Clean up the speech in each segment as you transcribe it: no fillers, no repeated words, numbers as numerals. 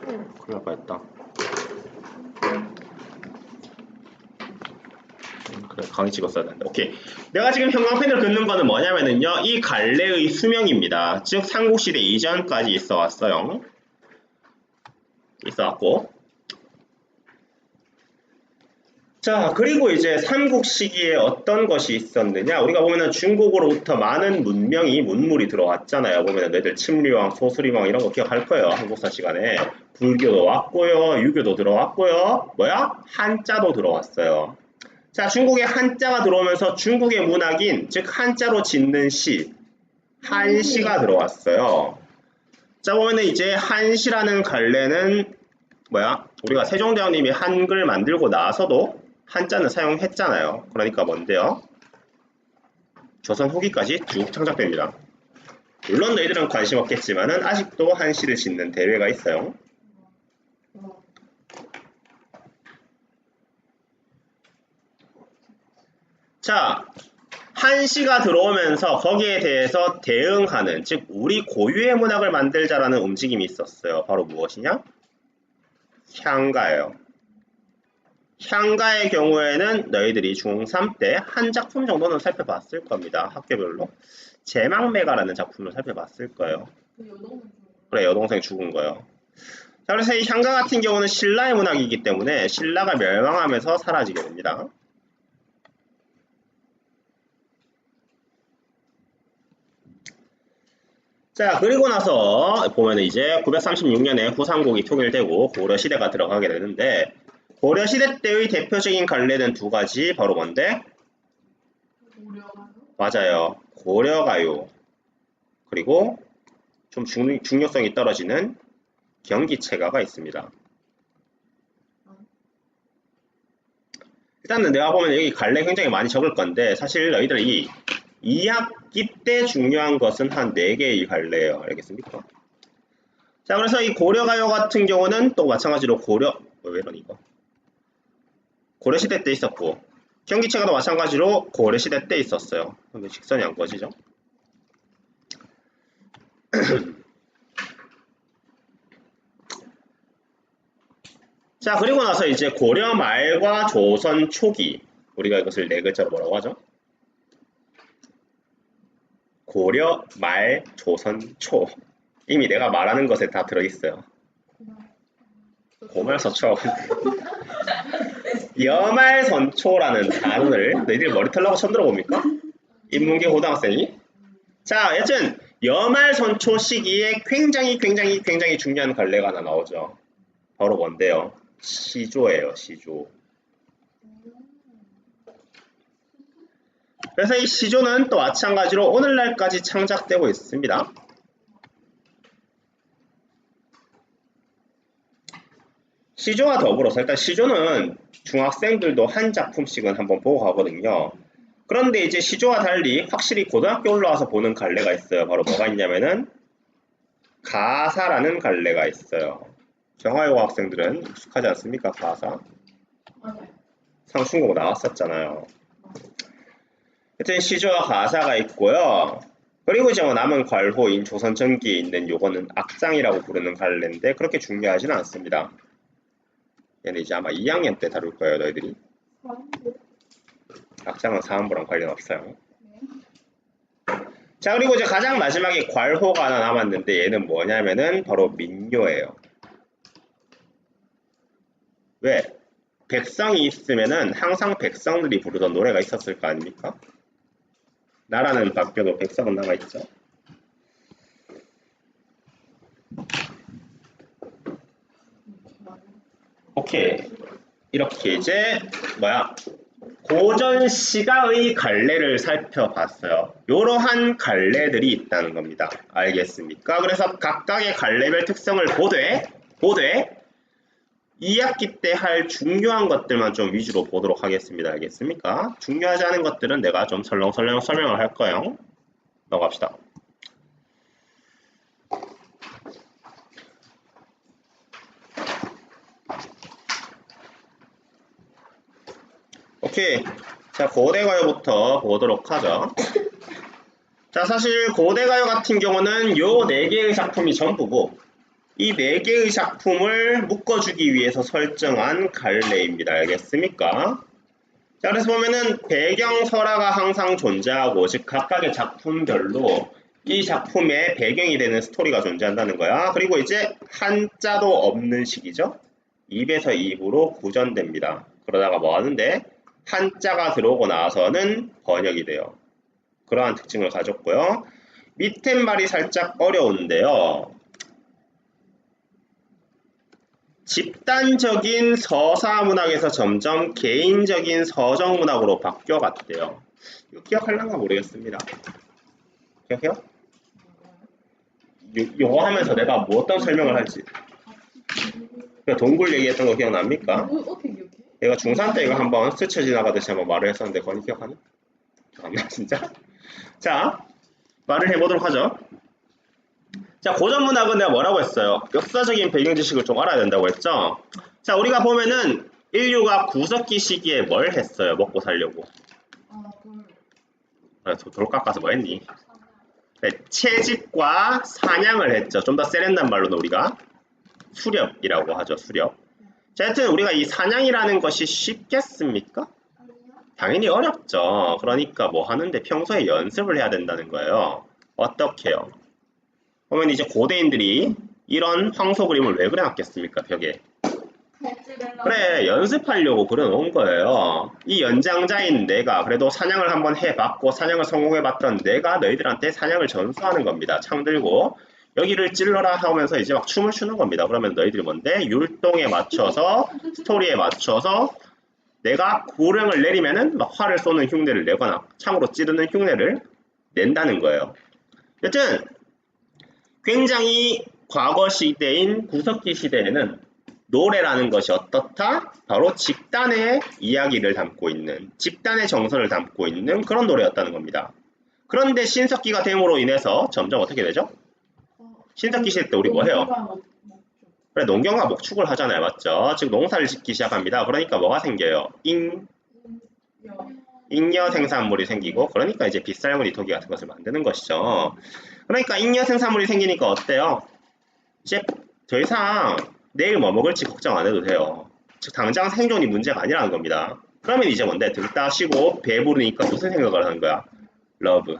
큰일 날 뻔했다. 그래, 강의 찍었어야 되는데. 오케이. 내가 지금 형광펜을 긋는 거는 뭐냐면은요, 이 갈래의 수명입니다. 즉 삼국시대 이전까지 있어 왔어요. 있어 왔고. 자, 그리고 이제 삼국 시기에 어떤 것이 있었느냐? 우리가 보면은 중국으로부터 많은 문물이 들어왔잖아요. 보면은 너희들 침리왕, 소수리왕 이런 거 기억할 거예요. 한국사 시간에. 불교도 왔고요. 유교도 들어왔고요. 뭐야? 한자도 들어왔어요. 자, 중국에 한자가 들어오면서 중국의 문학인, 즉 한자로 짓는 시, 한시가 들어왔어요. 자, 보면은 이제 한시라는 갈래는 뭐야? 우리가 세종대왕님이 한글 만들고 나서도 한자는 사용했잖아요. 그러니까 뭔데요? 조선 후기까지 쭉 창작됩니다. 물론 너희들은 관심 없겠지만은 아직도 한시를 짓는 대회가 있어요. 자, 한시가 들어오면서 거기에 대해서 대응하는, 즉 우리 고유의 문학을 만들자라는 움직임이 있었어요. 바로 무엇이냐? 향가예요. 향가의 경우에는 너희들이 중3 때 한 작품 정도는 살펴봤을 겁니다. 학교별로. 제망매가라는 작품을 살펴봤을 거예요. 그래, 여동생 죽은 거요. 자, 그래서 이 향가 같은 경우는 신라의 문학이기 때문에 신라가 멸망하면서 사라지게 됩니다. 자, 그리고 나서 보면 이제 936년에 후삼국이 통일되고 고려시대가 들어가게 되는데, 고려시대 때의 대표적인 갈래는 두 가지, 바로 뭔데? 고려가요? 맞아요. 고려가요. 그리고 좀 중요성이 떨어지는 경기체가가 있습니다. 일단은 내가 보면 여기 갈래 굉장히 많이 적을 건데, 사실 너희들이 2학기 때 중요한 것은 한 4개의 갈래예요. 알겠습니까? 자, 그래서 이 고려가요 같은 경우는 또 마찬가지로 왜 이러니 이거? 고려시대 때 있었고, 경기체가도 마찬가지로 고려시대 때 있었어요. 근데 직선이 안 꺼지죠? 자, 그리고 나서 이제 고려 말과 조선 초기, 우리가 이것을 네 글자로 뭐라고 하죠? 고려 말 조선 초. 이미 내가 말하는 것에 다 들어있어요. 고말서초. 여말선초라는 단어를 너희들 머리 털라고 처음 들어봅니까? 인문계 고등학생이? 자, 여튼 여말선초 시기에 굉장히 중요한 갈래가 하나 나오죠. 바로 뭔데요? 시조예요. 시조. 그래서 이 시조는 또 마찬가지로 오늘날까지 창작되고 있습니다. 시조와 더불어서 일단 시조는 중학생들도 한 작품씩은 한번 보고 가거든요. 그런데 이제 시조와 달리 확실히 고등학교 올라와서 보는 갈래가 있어요. 바로 뭐가 있냐면은 가사라는 갈래가 있어요. 경화여고 학생들은 익숙하지 않습니까? 가사. 상충곡 나왔었잖아요. 하여튼 시조와 가사가 있고요. 그리고 이제 뭐 남은 괄호인 조선전기에 있는 요거는 악장이라고 부르는 갈래인데 그렇게 중요하지는 않습니다. 얘는 이제 아마 2학년 때 다룰 거예요, 너희들이. 악장은 사안부랑 관련 없어요. 자, 그리고 이제 가장 마지막에 괄호가 하나 남았는데 얘는 뭐냐면은 바로 민요예요. 왜? 백성이 있으면은 항상 백성들이 부르던 노래가 있었을 거 아닙니까? 나라는 바뀌어도 백성은 남아있죠. 오케이. 이렇게 이제 고전 시가의 갈래를 살펴봤어요. 이러한 갈래들이 있다는 겁니다. 알겠습니까? 그래서 각각의 갈래별 특성을 보되 2학기 때 할 중요한 것들만 좀 위주로 보도록 하겠습니다. 알겠습니까? 중요하지 않은 것들은 내가 좀 설렁설렁 설명을 할 거예요. 넘어갑시다. 오케이. 자, 고대가요부터 보도록 하죠. 자, 사실 고대가요 같은 경우는 요 4개의 작품이 전부고 이 4개의 작품을 묶어주기 위해서 설정한 갈래입니다. 알겠습니까? 자, 그래서 보면은 배경설화가 항상 존재하고, 즉 각각의 작품별로 이 작품의 배경이 되는 스토리가 존재한다는 거야. 그리고 이제 한자도 없는 식이죠. 입에서 입으로 구전됩니다. 그러다가 뭐 하는데 한자가 들어오고 나서는 번역이 돼요. 그러한 특징을 가졌고요. 밑에 말이 살짝 어려운데요. 집단적인 서사문학에서 점점 개인적인 서정문학으로 바뀌어갔대요. 이거 기억할란가 모르겠습니다. 기억해요? 요거 하면서 내가 뭐 어떤 설명을 할지. 동굴 얘기했던 거 기억납니까? 어떻게 기억해? 내가 중3 때 이거 한번 스쳐 지나가듯이 한번 말을 했었는데 건이 기억하니? 안 나 진짜? 자, 말을 해보도록 하죠. 자, 고전문학은 내가 뭐라고 했어요? 역사적인 배경 지식을 좀 알아야 된다고 했죠? 자, 우리가 보면은 인류가 구석기 시기에 뭘 했어요? 먹고 살려고. 돌 깎아서 뭐 했니? 네, 채집과 사냥을 했죠. 좀 더 세련된 말로는 우리가 수렵이라고 하죠. 수렵. 자, 하여튼 우리가 이 사냥이라는 것이 쉽겠습니까? 당연히 어렵죠. 그러니까 뭐 하는데 평소에 연습을 해야 된다는 거예요. 어떻게요? 보면 이제 고대인들이 이런 황소 그림을 왜 그려놨겠습니까? 벽에. 그래, 연습하려고 그려놓은 거예요. 이 연장자인 내가 그래도 사냥을 한번 해봤고 사냥을 성공해봤던 내가 너희들한테 사냥을 전수하는 겁니다. 창 들고 여기를 찔러라 하면서 이제 막 춤을 추는 겁니다. 그러면 너희들이 뭔데? 율동에 맞춰서 스토리에 맞춰서 내가 고령을 내리면은 막 활을 쏘는 흉내를 내거나 창으로 찌르는 흉내를 낸다는 거예요. 여튼 굉장히 과거 시대인 구석기 시대에는 노래라는 것이 어떻다? 바로 집단의 이야기를 담고 있는, 집단의 정서를 담고 있는 그런 노래였다는 겁니다. 그런데 신석기가 됨으로 인해서 점점 어떻게 되죠? 신석기 시대 때 우리 뭐 해요? 그래, 농경과 목축을 하잖아요. 맞죠? 즉 농사를 짓기 시작합니다. 그러니까 뭐가 생겨요? 잉여 생산물이 생기고, 그러니까 이제 빗살무늬 토기 같은 것을 만드는 것이죠. 그러니까 잉여 생산물이 생기니까 어때요? 이제 더 이상 내일 뭐 먹을지 걱정 안 해도 돼요. 즉 당장 생존이 문제가 아니라는 겁니다. 그러면 이제 뭔데? 등 따시고 배부르니까 무슨 생각을 하는 거야? 러브.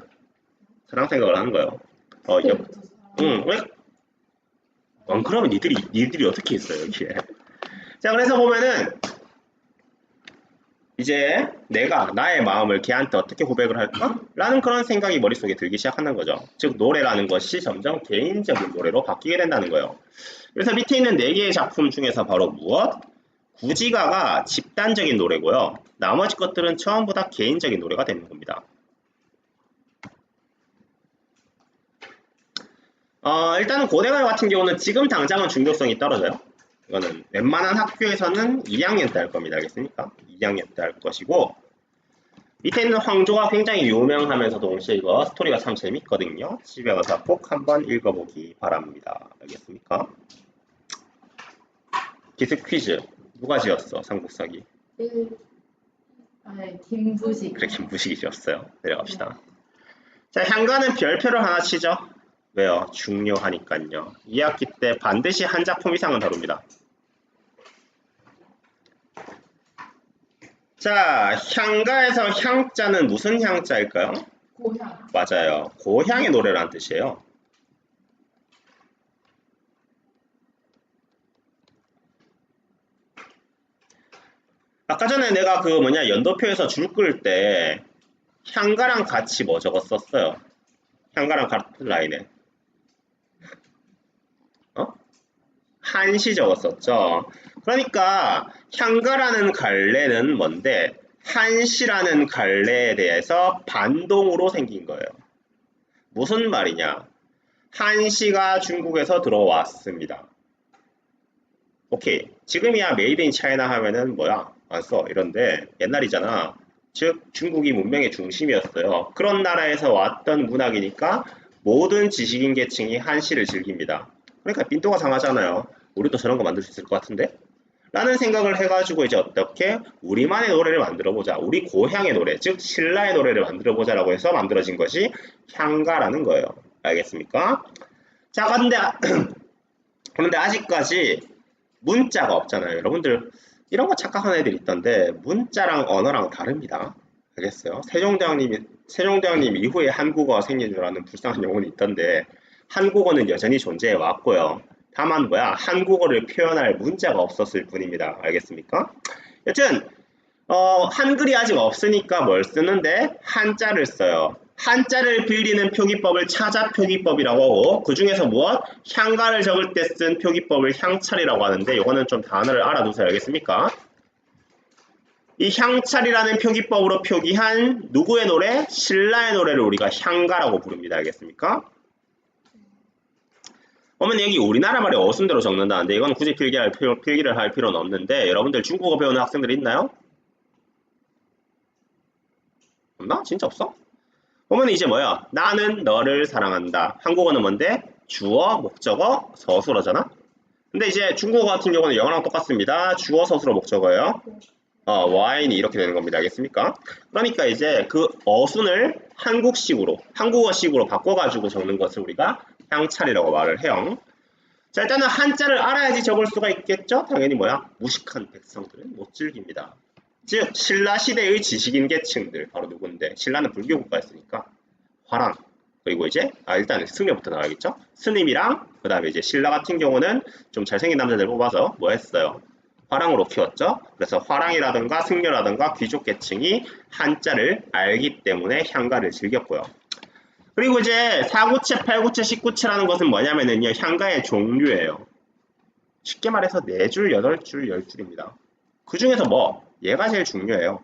사랑 생각을 하는 거예요. 왜? 그러면 니들이 어떻게 있어요, 여기에? 자, 그래서 보면은 이제 내가 나의 마음을 걔한테 어떻게 고백을 할까? 라는 그런 생각이 머릿속에 들기 시작한다는 거죠. 즉 노래라는 것이 점점 개인적인 노래로 바뀌게 된다는 거예요. 그래서 밑에 있는 4개의 작품 중에서 바로 무엇? 구지가가 집단적인 노래고요. 나머지 것들은 전부 다 개인적인 노래가 되는 겁니다. 일단은 고대가요 같은 경우는 지금 당장은 중독성이 떨어져요. 이거는 웬만한 학교에서는 2학년 때 할 겁니다. 알겠습니까? 2학년 때 할 것이고 밑에 있는 황조가 굉장히 유명하면서 동시에 이거 스토리가 참 재밌거든요. 집에 가서 꼭 한번 읽어보기 바랍니다. 알겠습니까? 기습 퀴즈. 누가 지었어? 삼국사기. 김부식. 그래, 김부식이 지었어요. 내려갑시다. 자, 향가는 별표를 하나 치죠. 왜요? 중요하니까요. 2학기 때 반드시 한 작품 이상은 다룹니다. 자, 향가에서 향자는 무슨 향자일까요? 고향. 맞아요. 고향의 노래라는 뜻이에요. 아까 전에 내가 연도표에서 줄 끌 때 향가랑 같이 뭐 적었었어요? 향가랑 같은 라인에. 한시 적었었죠. 그러니까 향가라는 갈래는 뭔데 한시라는 갈래에 대해서 반동으로 생긴 거예요. 무슨 말이냐? 한시가 중국에서 들어왔습니다. 오케이. 지금이야 메이드 인 차이나 하면은 뭐야? 안 써. 이런데 옛날이잖아. 즉 중국이 문명의 중심이었어요. 그런 나라에서 왔던 문학이니까 모든 지식인 계층이 한시를 즐깁니다. 그러니까 빈도가 상하잖아요. 우리도 저런 거 만들 수 있을 것 같은데? 라는 생각을 해가지고 이제 어떻게 우리만의 노래를 만들어보자. 우리 고향의 노래, 즉 신라의 노래를 만들어보자라고 해서 만들어진 것이 향가라는 거예요. 알겠습니까? 자, 근데 그런데 아직까지 문자가 없잖아요. 여러분들 이런 거 착각하는 애들이 있던데 문자랑 언어랑 다릅니다. 알겠어요? 세종대왕님 이후에 한국어가 생긴 줄 아는 불쌍한 영혼이 있던데 한국어는 여전히 존재해 왔고요. 다만 뭐야 한국어를 표현할 문자가 없었을 뿐입니다. 알겠습니까? 여튼 한글이 아직 없으니까 뭘 쓰는데 한자를 써요. 한자를 빌리는 표기법을 차자표기법이라고 하고 그 중에서 무엇? 향가를 적을 때 쓴 표기법을 향찰이라고 하는데 이거는 좀 단어를 알아두세요. 알겠습니까? 이 향찰이라는 표기법으로 표기한 누구의 노래? 신라의 노래를 우리가 향가라고 부릅니다. 알겠습니까? 어머니 여기 우리나라 말에 어순대로 적는다는데 이건 굳이 필기를 할 필요는 없는데 여러분들 중국어 배우는 학생들 있나요? 없나? 진짜 없어? 보면 이제 뭐야? 나는 너를 사랑한다. 한국어는 뭔데? 주어, 목적어, 서술어잖아? 근데 이제 중국어 같은 경우는 영어랑 똑같습니다. 주어, 서술어, 목적어예요. 와인이 이렇게 되는 겁니다. 알겠습니까? 그러니까 이제 그 어순을 한국어식으로 바꿔가지고 적는 것을 우리가 향찰이라고 말을 해요. 자, 일단은 한자를 알아야지 적을 수가 있겠죠? 당연히 뭐야? 무식한 백성들은 못 즐깁니다. 즉 신라 시대의 지식인 계층들 바로 누군데 신라는 불교 국가였으니까 화랑 그리고 이제 일단 승려부터 나와야겠죠. 스님이랑 그 다음에 이제 신라 같은 경우는 좀 잘생긴 남자들 뽑아서 뭐 했어요? 화랑으로 키웠죠. 그래서 화랑이라든가 승려라든가 귀족 계층이 한자를 알기 때문에 향가를 즐겼고요. 그리고 이제 4구체, 8구체, 10구체라는 것은 뭐냐면은요 향가의 종류예요. 쉽게 말해서 4줄, 8줄, 10줄입니다. 그 중에서 뭐 얘가 제일 중요해요.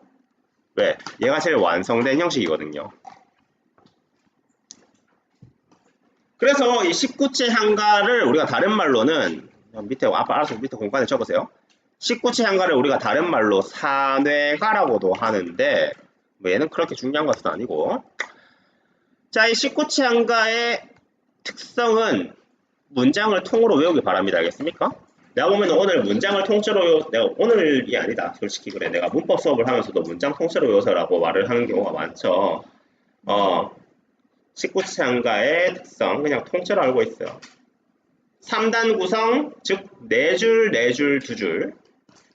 왜? 얘가 제일 완성된 형식이거든요. 그래서 이 19체 향가를 우리가 다른 말로는 밑에 알아서 밑에 공간에 적으세요. 19체 향가를 우리가 다른 말로 산회가라고도 하는데 뭐 얘는 그렇게 중요한 것은 아니고 자, 이 19체 향가의 특성은 문장을 통으로 외우기 바랍니다. 알겠습니까? 내가 보면 오늘 문장을 통째로 내가 오늘이 아니다. 솔직히 그래. 내가 문법 수업을 하면서도 문장 통째로 외워서라고 말을 하는 경우가 많죠. 19체 향가의 특성 그냥 통째로 알고 있어요. 3단 구성, 즉 4줄, 4줄, 2줄.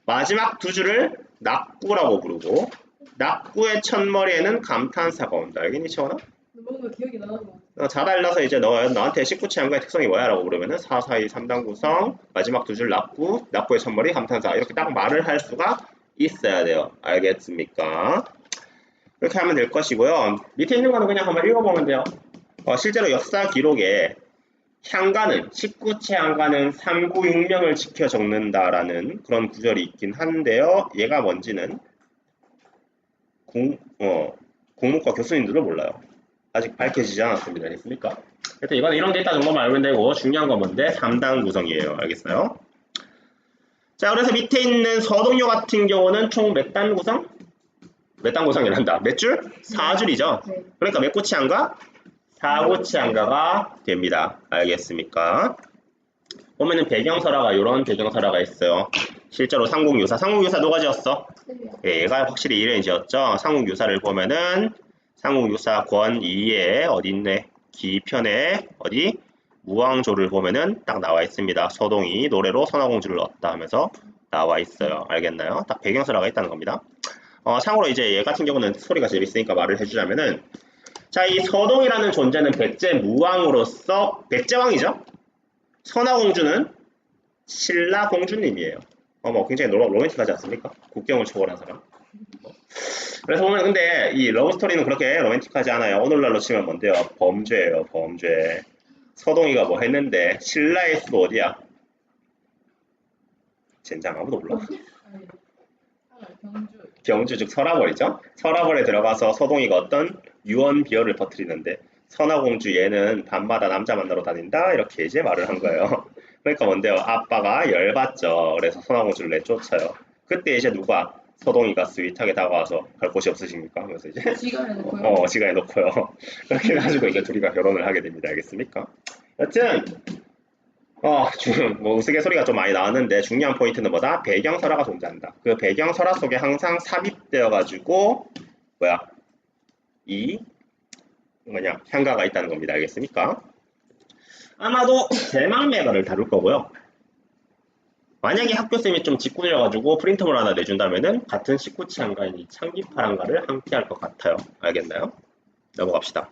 마지막 2줄을 낙구라고 부르고 낙구의 첫머리에는 감탄사가 온다. 알겠니, 채원아? 뭔가 기억이 나는 것 같아. 자달라서 이제 너한테 19체 향가의 특성이 뭐야? 라고 물으면은 4, 4, 2, 3단 구성, 마지막 2줄 낙구, 낙구의 첫머리, 감탄사 이렇게 딱 말을 할 수가 있어야 돼요. 알겠습니까? 이렇게 하면 될 것이고요. 밑에 있는 거는 그냥 한번 읽어보면 돼요. 실제로 역사 기록에 향가는 19체 향가는 396명을 지켜 적는다라는 그런 구절이 있긴 한데요. 얘가 뭔지는 공무과 교수님들도 몰라요. 아직 밝혀지지 않았습니다. 알겠습니까? 일단 이거는 이런 데이터 정도만 알면 되고 중요한 건 뭔데? 3단 구성이에요. 알겠어요? 자, 그래서 밑에 있는 서동요 같은 경우는 총 몇 단 구성? 몇 단 구성이란다. 몇 줄? 4줄이죠. 네. 그러니까 몇 구치 한가? 4구치 한가가 됩니다. 알겠습니까? 보면은 배경설화가 이런 배경설화가 있어요. 실제로 삼국유사. 삼국유사 누가 지었어? 예, 얘가 확실히 이래 지었죠. 삼국유사를 보면은 삼국유사 권 2에 어디 있네? 기편에 어디? 무왕조를 보면은 딱 나와 있습니다. 서동이 노래로 선화공주를 얻다 하면서 나와 있어요. 알겠나요? 딱 배경설화가 있다는 겁니다. 참고로 이제 얘 같은 경우는 소리가 재밌으니까 말을 해주자면은 자, 이 서동이라는 존재는 백제 무왕으로서 백제왕이죠. 선화공주는 신라 공주님이에요. 뭐 굉장히 로맨틱하지 않습니까? 국경을 초월한 사람. 그래서 보면 근데 이 러브스토리는 그렇게 로맨틱하지 않아요. 오늘날로 치면 뭔데요? 범죄예요. 범죄. 서동이가 뭐 했는데 신라의 수도 어디야? 젠장 아무도 몰라. 경주 즉 서라벌이죠. 서라벌에 들어가서 서동이가 어떤 유언비어를 퍼뜨리는데 선화공주 얘는 밤마다 남자 만나러 다닌다 이렇게 이제 말을 한 거예요. 그러니까 뭔데요? 아빠가 열받죠. 그래서 선화공주를 내쫓아요. 그때 이제 누가 서동이가 스윗하게 다가와서 갈 곳이 없으십니까? 하면서 이제 지가 해놓고요. 지가 해놓고요. 그렇게 해가지고 이제 둘이가 결혼을 하게 됩니다. 알겠습니까? 여튼 지금 뭐 우스갯소리가 좀 많이 나왔는데 중요한 포인트는 뭐다? 배경설화가 존재한다. 그 배경설화 속에 항상 삽입되어가지고 향가가 있다는 겁니다. 알겠습니까? 아마도 대망매가를 다룰 거고요. 만약에 학교쌤이 좀 짓궂어가지고 프린터물 하나 내준다면은 같은 19치 한가인 이 창기파 한가를 함께 할 것 같아요. 알겠나요? 넘어갑시다.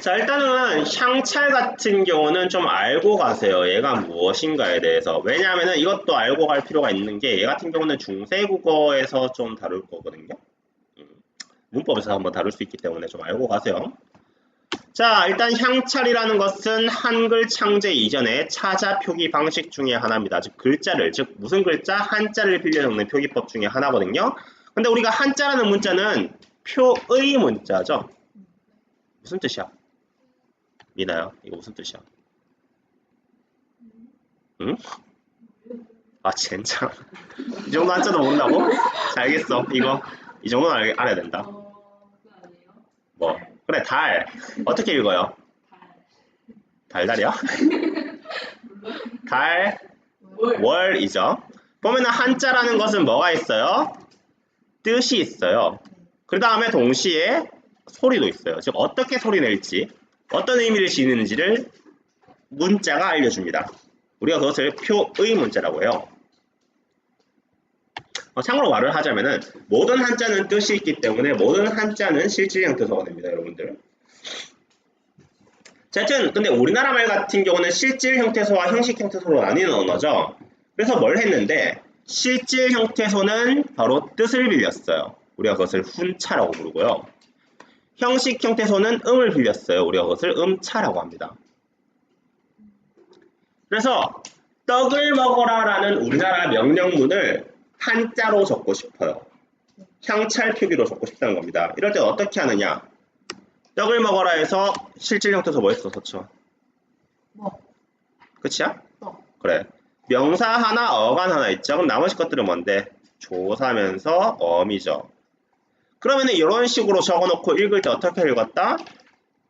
자, 일단은 향찰 같은 경우는 좀 알고 가세요. 얘가 무엇인가에 대해서. 왜냐하면은 이것도 알고 갈 필요가 있는 게 얘 같은 경우는 중세국어에서 좀 다룰 거거든요. 문법에서 한번 다룰 수 있기 때문에 좀 알고 가세요. 자, 일단 향찰이라는 것은 한글 창제 이전의 차자 표기 방식 중에 하나입니다. 즉 글자를, 즉 무슨 글자? 한자를 빌려 적는 표기법 중에 하나거든요. 근데 우리가 한자라는 문자는 표의 문자죠. 무슨 뜻이야? 미나야, 이거 무슨 뜻이야? 응? 아, 진짜. 이 정도 한자도 모른다고? 자, 알겠어. 이거 이 정도는 알아야 된다. 그거 아니에요? 뭐? 그래, 달. 어떻게 읽어요? 달달이야? 달, 월이죠. 보면은 한자라는 것은 뭐가 있어요? 뜻이 있어요. 그 다음에 동시에 소리도 있어요. 즉 어떻게 소리 낼지, 어떤 의미를 지니는지를 문자가 알려줍니다. 우리가 그것을 표의 문자라고 해요. 참고로 말을 하자면은 모든 한자는 뜻이 있기 때문에 모든 한자는 실질 형태소가 됩니다, 여러분들. 자, 하여튼 근데 우리나라 말 같은 경우는 실질 형태소와 형식 형태소로 나뉘는 언어죠. 그래서 뭘 했는데 실질 형태소는 바로 뜻을 빌렸어요. 우리가 그것을 훈차라고 부르고요. 형식 형태소는 음을 빌렸어요. 우리가 그것을 음차라고 합니다. 그래서 떡을 먹어라 라는 우리나라 명령문을 한자로 적고 싶어요. 향찰 표기로 적고 싶다는 겁니다. 이럴 때 어떻게 하느냐? 떡을 먹어라 해서 실질 형태소 뭐 했어, 서쳐? 뭐? 끝이야? 그래. 명사 하나, 어간 하나 있죠? 그럼 나머지 것들은 뭔데? 조사면서 어미죠. 그러면은 이런 식으로 적어놓고 읽을 때 어떻게 읽었다?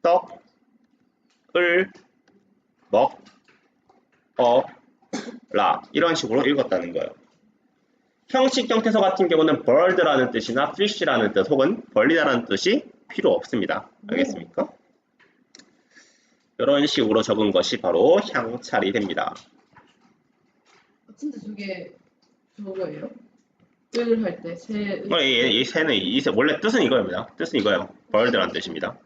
떡을 먹어라 이런 식으로 읽었다는 거예요. 형식 형태소 같은 경우는 bird라는 뜻이나 fish라는 뜻 혹은 벌리다라는 뜻이 필요 없습니다. 알겠습니까? 이런 식으로 적은 것이 바로 향찰이 됩니다. 진짜 저게 저거예요? 을 할 때 새. 이 새는 원래 뜻은 이거입니다. 뜻은 이거예요. bird라는 뜻입니다.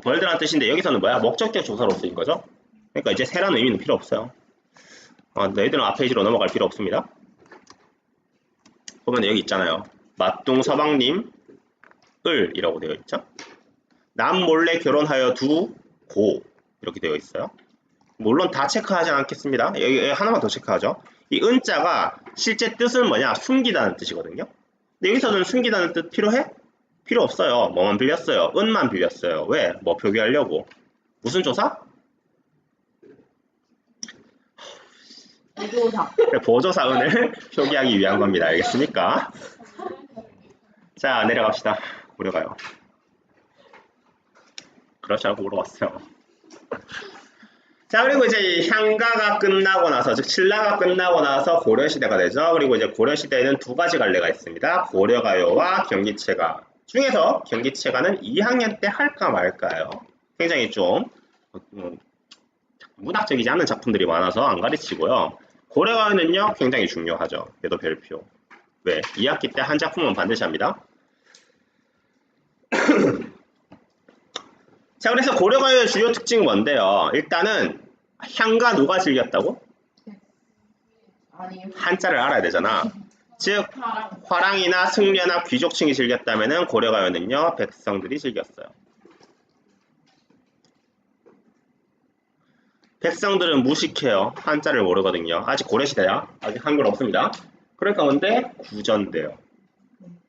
bird라는 뜻인데 여기서는 뭐야? 목적격 조사로 쓰인 거죠. 그러니까 이제 새라는 의미는 필요 없어요. 너희들은 앞 페이지로 넘어갈 필요 없습니다. 보면 여기 있잖아요. 맞둥서방님 을이라고 되어 있죠. 남 몰래 결혼하여 두 고 이렇게 되어 있어요. 물론 다 체크하지 않겠습니다. 여기 하나만 더 체크하죠. 이 은자가 실제 뜻은 뭐냐? 숨기다는 뜻이거든요. 근데 여기서는 숨기다는 뜻 필요해? 필요 없어요. 뭐만 빌렸어요? 은만 빌렸어요. 왜? 뭐 표기하려고. 무슨 조사? 보조사. 보조사 은을 표기하기 위한 겁니다. 알겠습니까? 자, 내려갑시다. 우려가요. 그렇지 않고 물어봤어요. 자, 그리고 이제 향가가 끝나고 나서, 즉 신라가 끝나고 나서 고려시대가 되죠. 그리고 이제 고려시대에는 두 가지 갈래가 있습니다. 고려가요와 경기체가. 중에서 경기체가는 2학년 때 할까 말까요. 굉장히 좀 문학적이지 않은 작품들이 많아서 안 가르치고요. 고려가요는요 굉장히 중요하죠. 얘도 별표. 왜? 2학기 때 한 작품은 반드시 합니다. 자, 그래서 고려가요의 주요 특징은 뭔데요? 일단은 향가 누가 즐겼다고? 아니. 한자를 알아야 되잖아. 즉 화랑이나 승려나 귀족층이 즐겼다면은 고려가요는요 백성들이 즐겼어요. 백성들은 무식해요. 한자를 모르거든요. 아직 고려시대야. 아직 한글 없습니다. 그럴 가운데 구전돼요.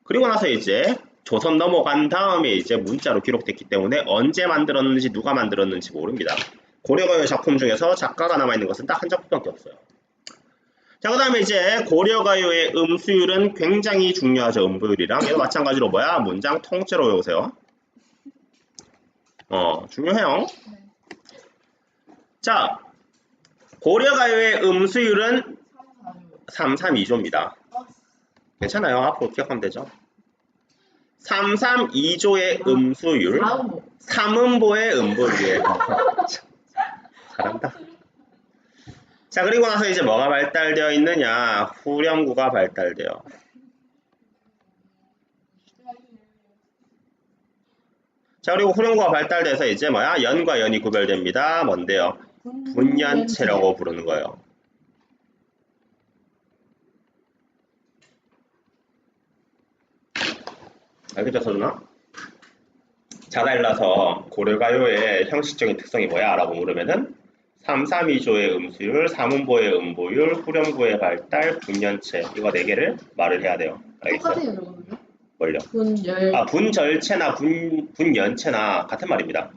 그리고 나서 이제 조선 넘어간 다음에 이제 문자로 기록됐기 때문에 언제 만들었는지 누가 만들었는지 모릅니다. 고려가요 작품 중에서 작가가 남아있는 것은 딱 한 작품밖에 없어요. 자, 그 다음에 이제 고려가요의 음수율은 굉장히 중요하죠. 음보율이랑. 얘도 마찬가지로 뭐야? 문장 통째로 외우세요. 중요해요. 자, 고려가요의 음수율은 3, 3, 2조입니다. 괜찮아요. 앞으로 기억하면 되죠. 332조의 음수율, 다음 3음보의 음보율. 잘한다. 자, 그리고 나서 이제 뭐가 발달되어 있느냐? 후렴구가 발달돼요. 자, 그리고 후렴구가 발달돼서 이제 뭐야? 연과 연이 구별됩니다. 뭔데요? 분연체라고 부르는 거예요. 알겠죠, 서준아? 자달라서 고려가요의 형식적인 특성이 뭐야? 라고 물으면은 332조의 음수율, 3음보의 음보율, 후렴구의 발달, 분연체 이거 4개를 말을 해야 돼요. 알겠어요? 똑같아요, 저거는요? 뭘요? 분절체나 분연체나 같은 말입니다.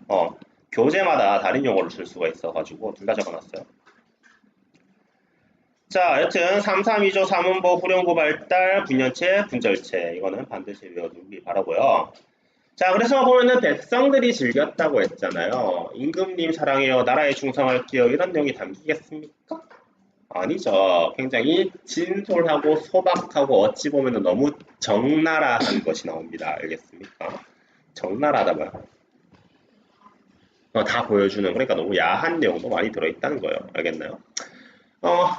교재마다 다른 용어를 쓸 수가 있어가지고 둘 다 적어놨어요. 자, 여튼 332조 3음보 후렴구 발달, 분연체, 분절체 이거는 반드시 외워두기 바라고요. 자, 그래서 보면은 백성들이 즐겼다고 했잖아요. 임금님 사랑해요, 나라에 충성할게요 이런 내용이 담기겠습니까? 아니죠. 굉장히 진솔하고 소박하고 어찌 보면 너무 적나라한 것이 나옵니다. 알겠습니까? 적나라하다고요. 다 보여주는, 그러니까 너무 야한 내용도 많이 들어있다는 거예요. 알겠나요?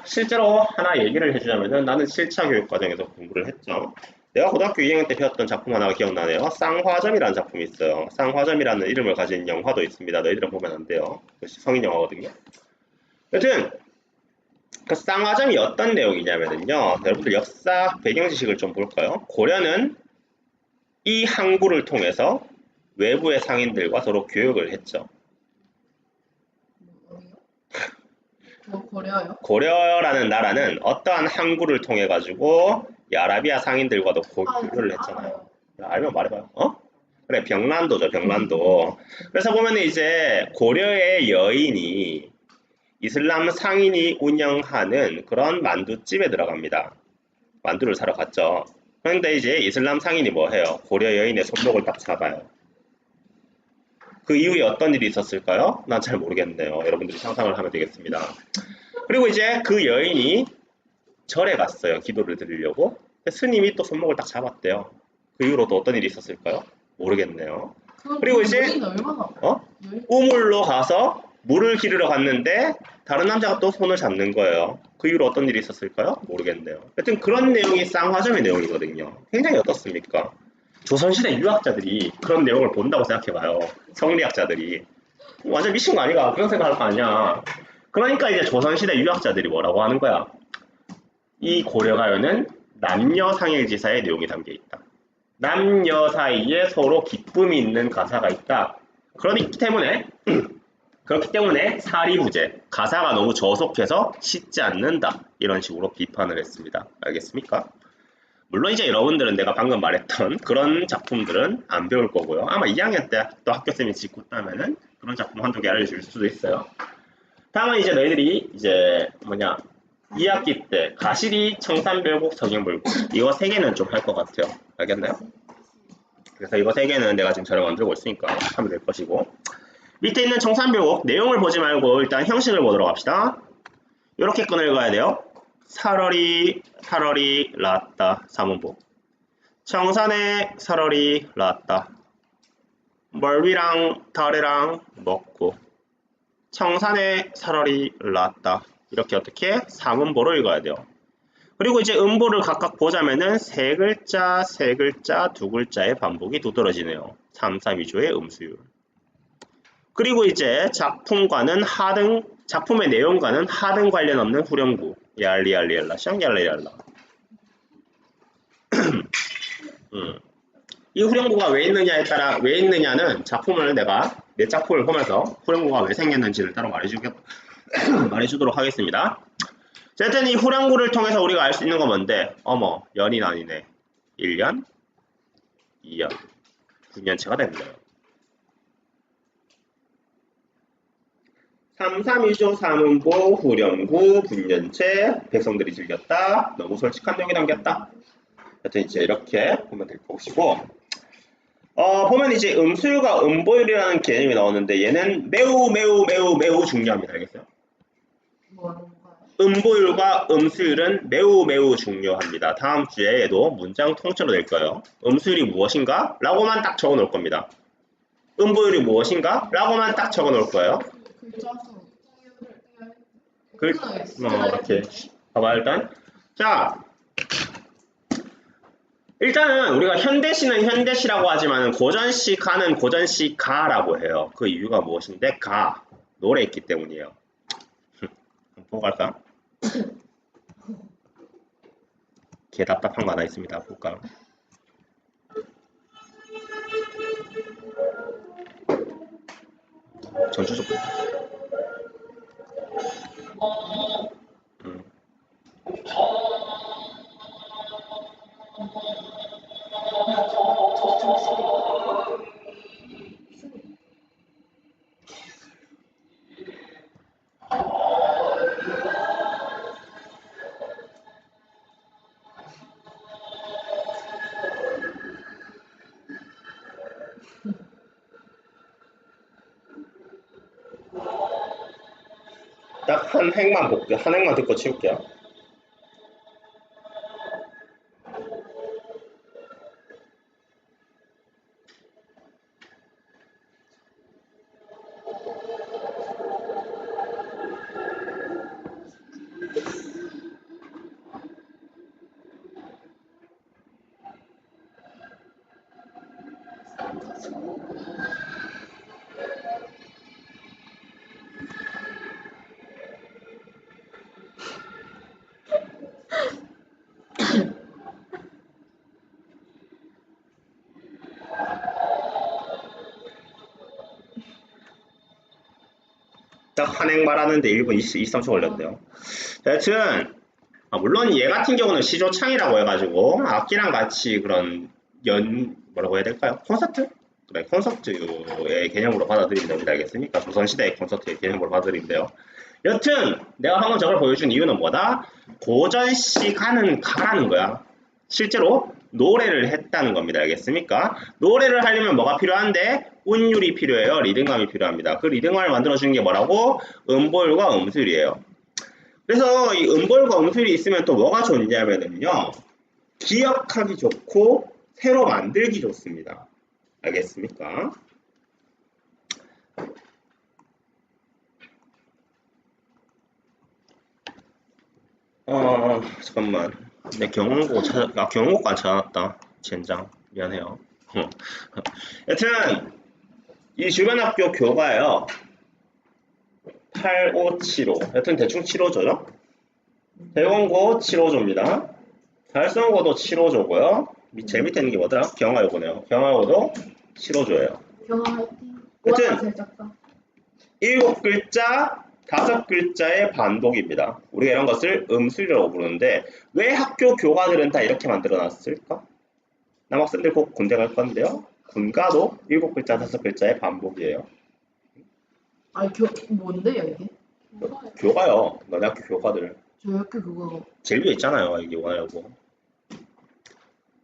실제로 하나 얘기를 해주자면은 나는 7차 교육과정에서 공부를 했죠. 내가 고등학교 2학년 때 배웠던 작품 하나가 기억나네요. 쌍화점이라는 작품이 있어요. 쌍화점이라는 이름을 가진 영화도 있습니다. 너희들은 보면 안 돼요. 성인 영화거든요. 여튼 그 쌍화점이 어떤 내용이냐면요. 여러분들 역사 배경 지식을 좀 볼까요? 고려는 이 항구를 통해서 외부의 상인들과 서로 교역을 했죠. 어디요? 고려요? 고려라는 나라는 어떠한 항구를 통해 가지고 아라비아 상인들과도 교류를 했잖아요. 알면 말해봐요. 그래, 병란도죠, 병란도. 그래서 보면 이제 고려의 여인이 이슬람 상인이 운영하는 그런 만두집에 들어갑니다. 만두를 사러 갔죠. 그런데 이제 이슬람 상인이 뭐 해요? 고려 여인의 손목을 딱 잡아요. 그 이후에 어떤 일이 있었을까요? 난 잘 모르겠네요. 여러분들이 상상을 하면 되겠습니다. 그리고 이제 그 여인이 절에 갔어요. 기도를 드리려고. 스님이 또 손목을 딱 잡았대요. 그 이후로 또 어떤 일이 있었을까요? 모르겠네요. 그리고 이제 우물로 가서 물을 기르러 갔는데 다른 남자가 또 손을 잡는 거예요. 그 이후로 어떤 일이 있었을까요? 모르겠네요. 하여튼 그런 내용이 쌍화점의 내용이거든요. 굉장히 어떻습니까? 조선시대 유학자들이 그런 내용을 본다고 생각해봐요. 성리학자들이. 완전 미친 거 아니가? 그런 생각할 거 아니야. 그러니까 이제 조선시대 유학자들이 뭐라고 하는 거야? 이 고려가요는 남녀 상일지사의 내용이 담겨있다. 남녀 사이에 서로 기쁨이 있는 가사가 있다. 그렇기 때문에 사리후제, 가사가 너무 저속해서 씻지 않는다. 이런 식으로 비판을 했습니다. 알겠습니까? 물론 이제 여러분들은 내가 방금 말했던 그런 작품들은 안 배울 거고요. 아마 2학년 때 또 학교쌤이 짓궂다면은 그런 작품 한두 개 알려줄 수도 있어요. 다음은 이제 너희들이 이제 2학기 때 가시리, 청산별곡, 서경별곡 이거 3개는 좀 할 것 같아요. 알겠나요? 그래서 이거 3개는 내가 지금 자료 만들고 있으니까 하면 될 것이고, 밑에 있는 청산별곡 내용을 보지 말고 일단 형식을 보도록 합시다. 이렇게 끈을 그어야 돼요. 살얼이 라따 3음보, 청산에 살얼이 라따, 멀위랑 다래랑 먹고, 청산에 살얼이 라따, 이렇게 어떻게 3음보를 읽어야 돼요. 그리고 이제 음보를 각각 보자면은 3글자, 3글자, 2글자의 반복이 두드러지네요. 3, 3, 2조의 음수율. 그리고 이제 작품의 내용과는 하등 관련 없는 후렴구. 얄리얄리얄라, 샹얄리얄라. 이 후렴구가 왜 있느냐는 작품을 내 작품을 보면서 후렴구가 왜 생겼는지를 따로 말해주도록 하겠습니다. 어쨌든 이 후렴구를 통해서 우리가 알 수 있는 건 뭔데? 연이 나뉘네. 1년, 2년, 9년체가 되는 거예요. 3, 3, 2조 3음보, 후렴구, 분연체, 백성들이 즐겼다. 너무 솔직한 내용이 담겼다. 하여튼 이제 이렇게 보면 될 것이고, 보면 이제 음수율과 음보율이라는 개념이 나오는데 얘는 매우 중요합니다. 알겠어요? 음보율과 음수율은 매우 매우 중요합니다. 다음 주에 얘도 문장 통째로 낼 거예요. 음수율이 무엇인가? 라고만 딱 적어 놓을 겁니다. 음보율이 무엇인가? 라고만 딱 적어 놓을 거예요. 글자 수. 글, 이렇게. 봐봐, 일단. 자, 일단은 우리가 현대시는 현대시라고 하지만 고전시 가는 고전시 가라고 해요. 그 이유가 무엇인데? 가. 노래 있기 때문이에요. 한번 보고 갈까? 개 답답한 거 하나 있습니다. 볼까? 전주적. 음. 딱 한 행만 볼게요. 한 행만 듣고 치울게요. 딱 한 행 말하는데 1분 23초 걸렸네요. 여튼 물론 얘 같은 경우는 시조창이라고 해가지고 악기랑 같이 그런 뭐라고 해야 될까요? 콘서트? 그래, 콘서트의 개념으로 받아들이면 됩니다. 알겠습니까? 조선시대의 콘서트의 개념으로 받아들이면 돼요. 여튼 내가 방금 저걸 보여준 이유는 뭐다? 고전시 가는 가라는 거야. 실제로 노래를 했다는 겁니다. 알겠습니까? 노래를 하려면 뭐가 필요한데? 운율이 필요해요. 리듬감이 필요합니다. 그 리듬감을 만들어주는 게 뭐라고? 음보율과 음수율이에요. 그래서 이 음보율과 음수율이 있으면 또 뭐가 좋냐면요. 기억하기 좋고 새로 만들기 좋습니다. 알겠습니까? 잠깐만. 내 경원고 경원고가 안 찾아놨다. 젠장. 미안해요. 여튼 이 주변 학교 교가예요. 8575. 여튼 대충 7호조죠. 대원고 7호조입니다. 달성고도 7호조고요. 제일 밑에 있는 게 뭐더라? 경화요고네요. 경화고도 7호조예요. 경화 화이팅. 여튼 제일 작다. 7글자, 5글자의 반복입니다. 우리가 이런 것을 음수라고 부르는데 왜 학교 교과들은 다 이렇게 만들어놨을까? 남학생들 곧 군대 갈 건데요. 군가도 7글자, 5글자의 반복이에요. 아니 뭔데요 이게? 교과요. 너네 학교 교과들. 저희 학교 그거 제일 위에 있잖아요. 이게 뭐냐고.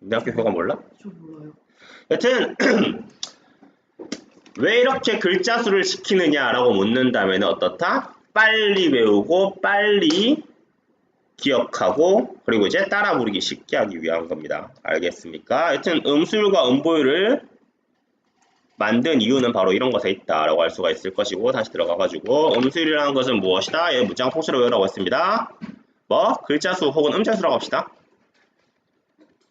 너네 학교 교과 몰라? 저 몰라요. 여튼 왜 이렇게 글자 수를 시키느냐라고 묻는다면 어떻다? 빨리 외우고 빨리 기억하고 그리고 이제 따라 부르기 쉽게 하기 위한 겁니다. 알겠습니까? 여튼 음수율과 음보율을 만든 이유는 바로 이런 것에 있다라고 할 수가 있을 것이고 다시 들어가가지고 음수율이라는 것은 무엇이다? 얘 문장 통째로 외우라고 했습니다. 뭐? 글자 수 혹은 음절 수라고 합시다.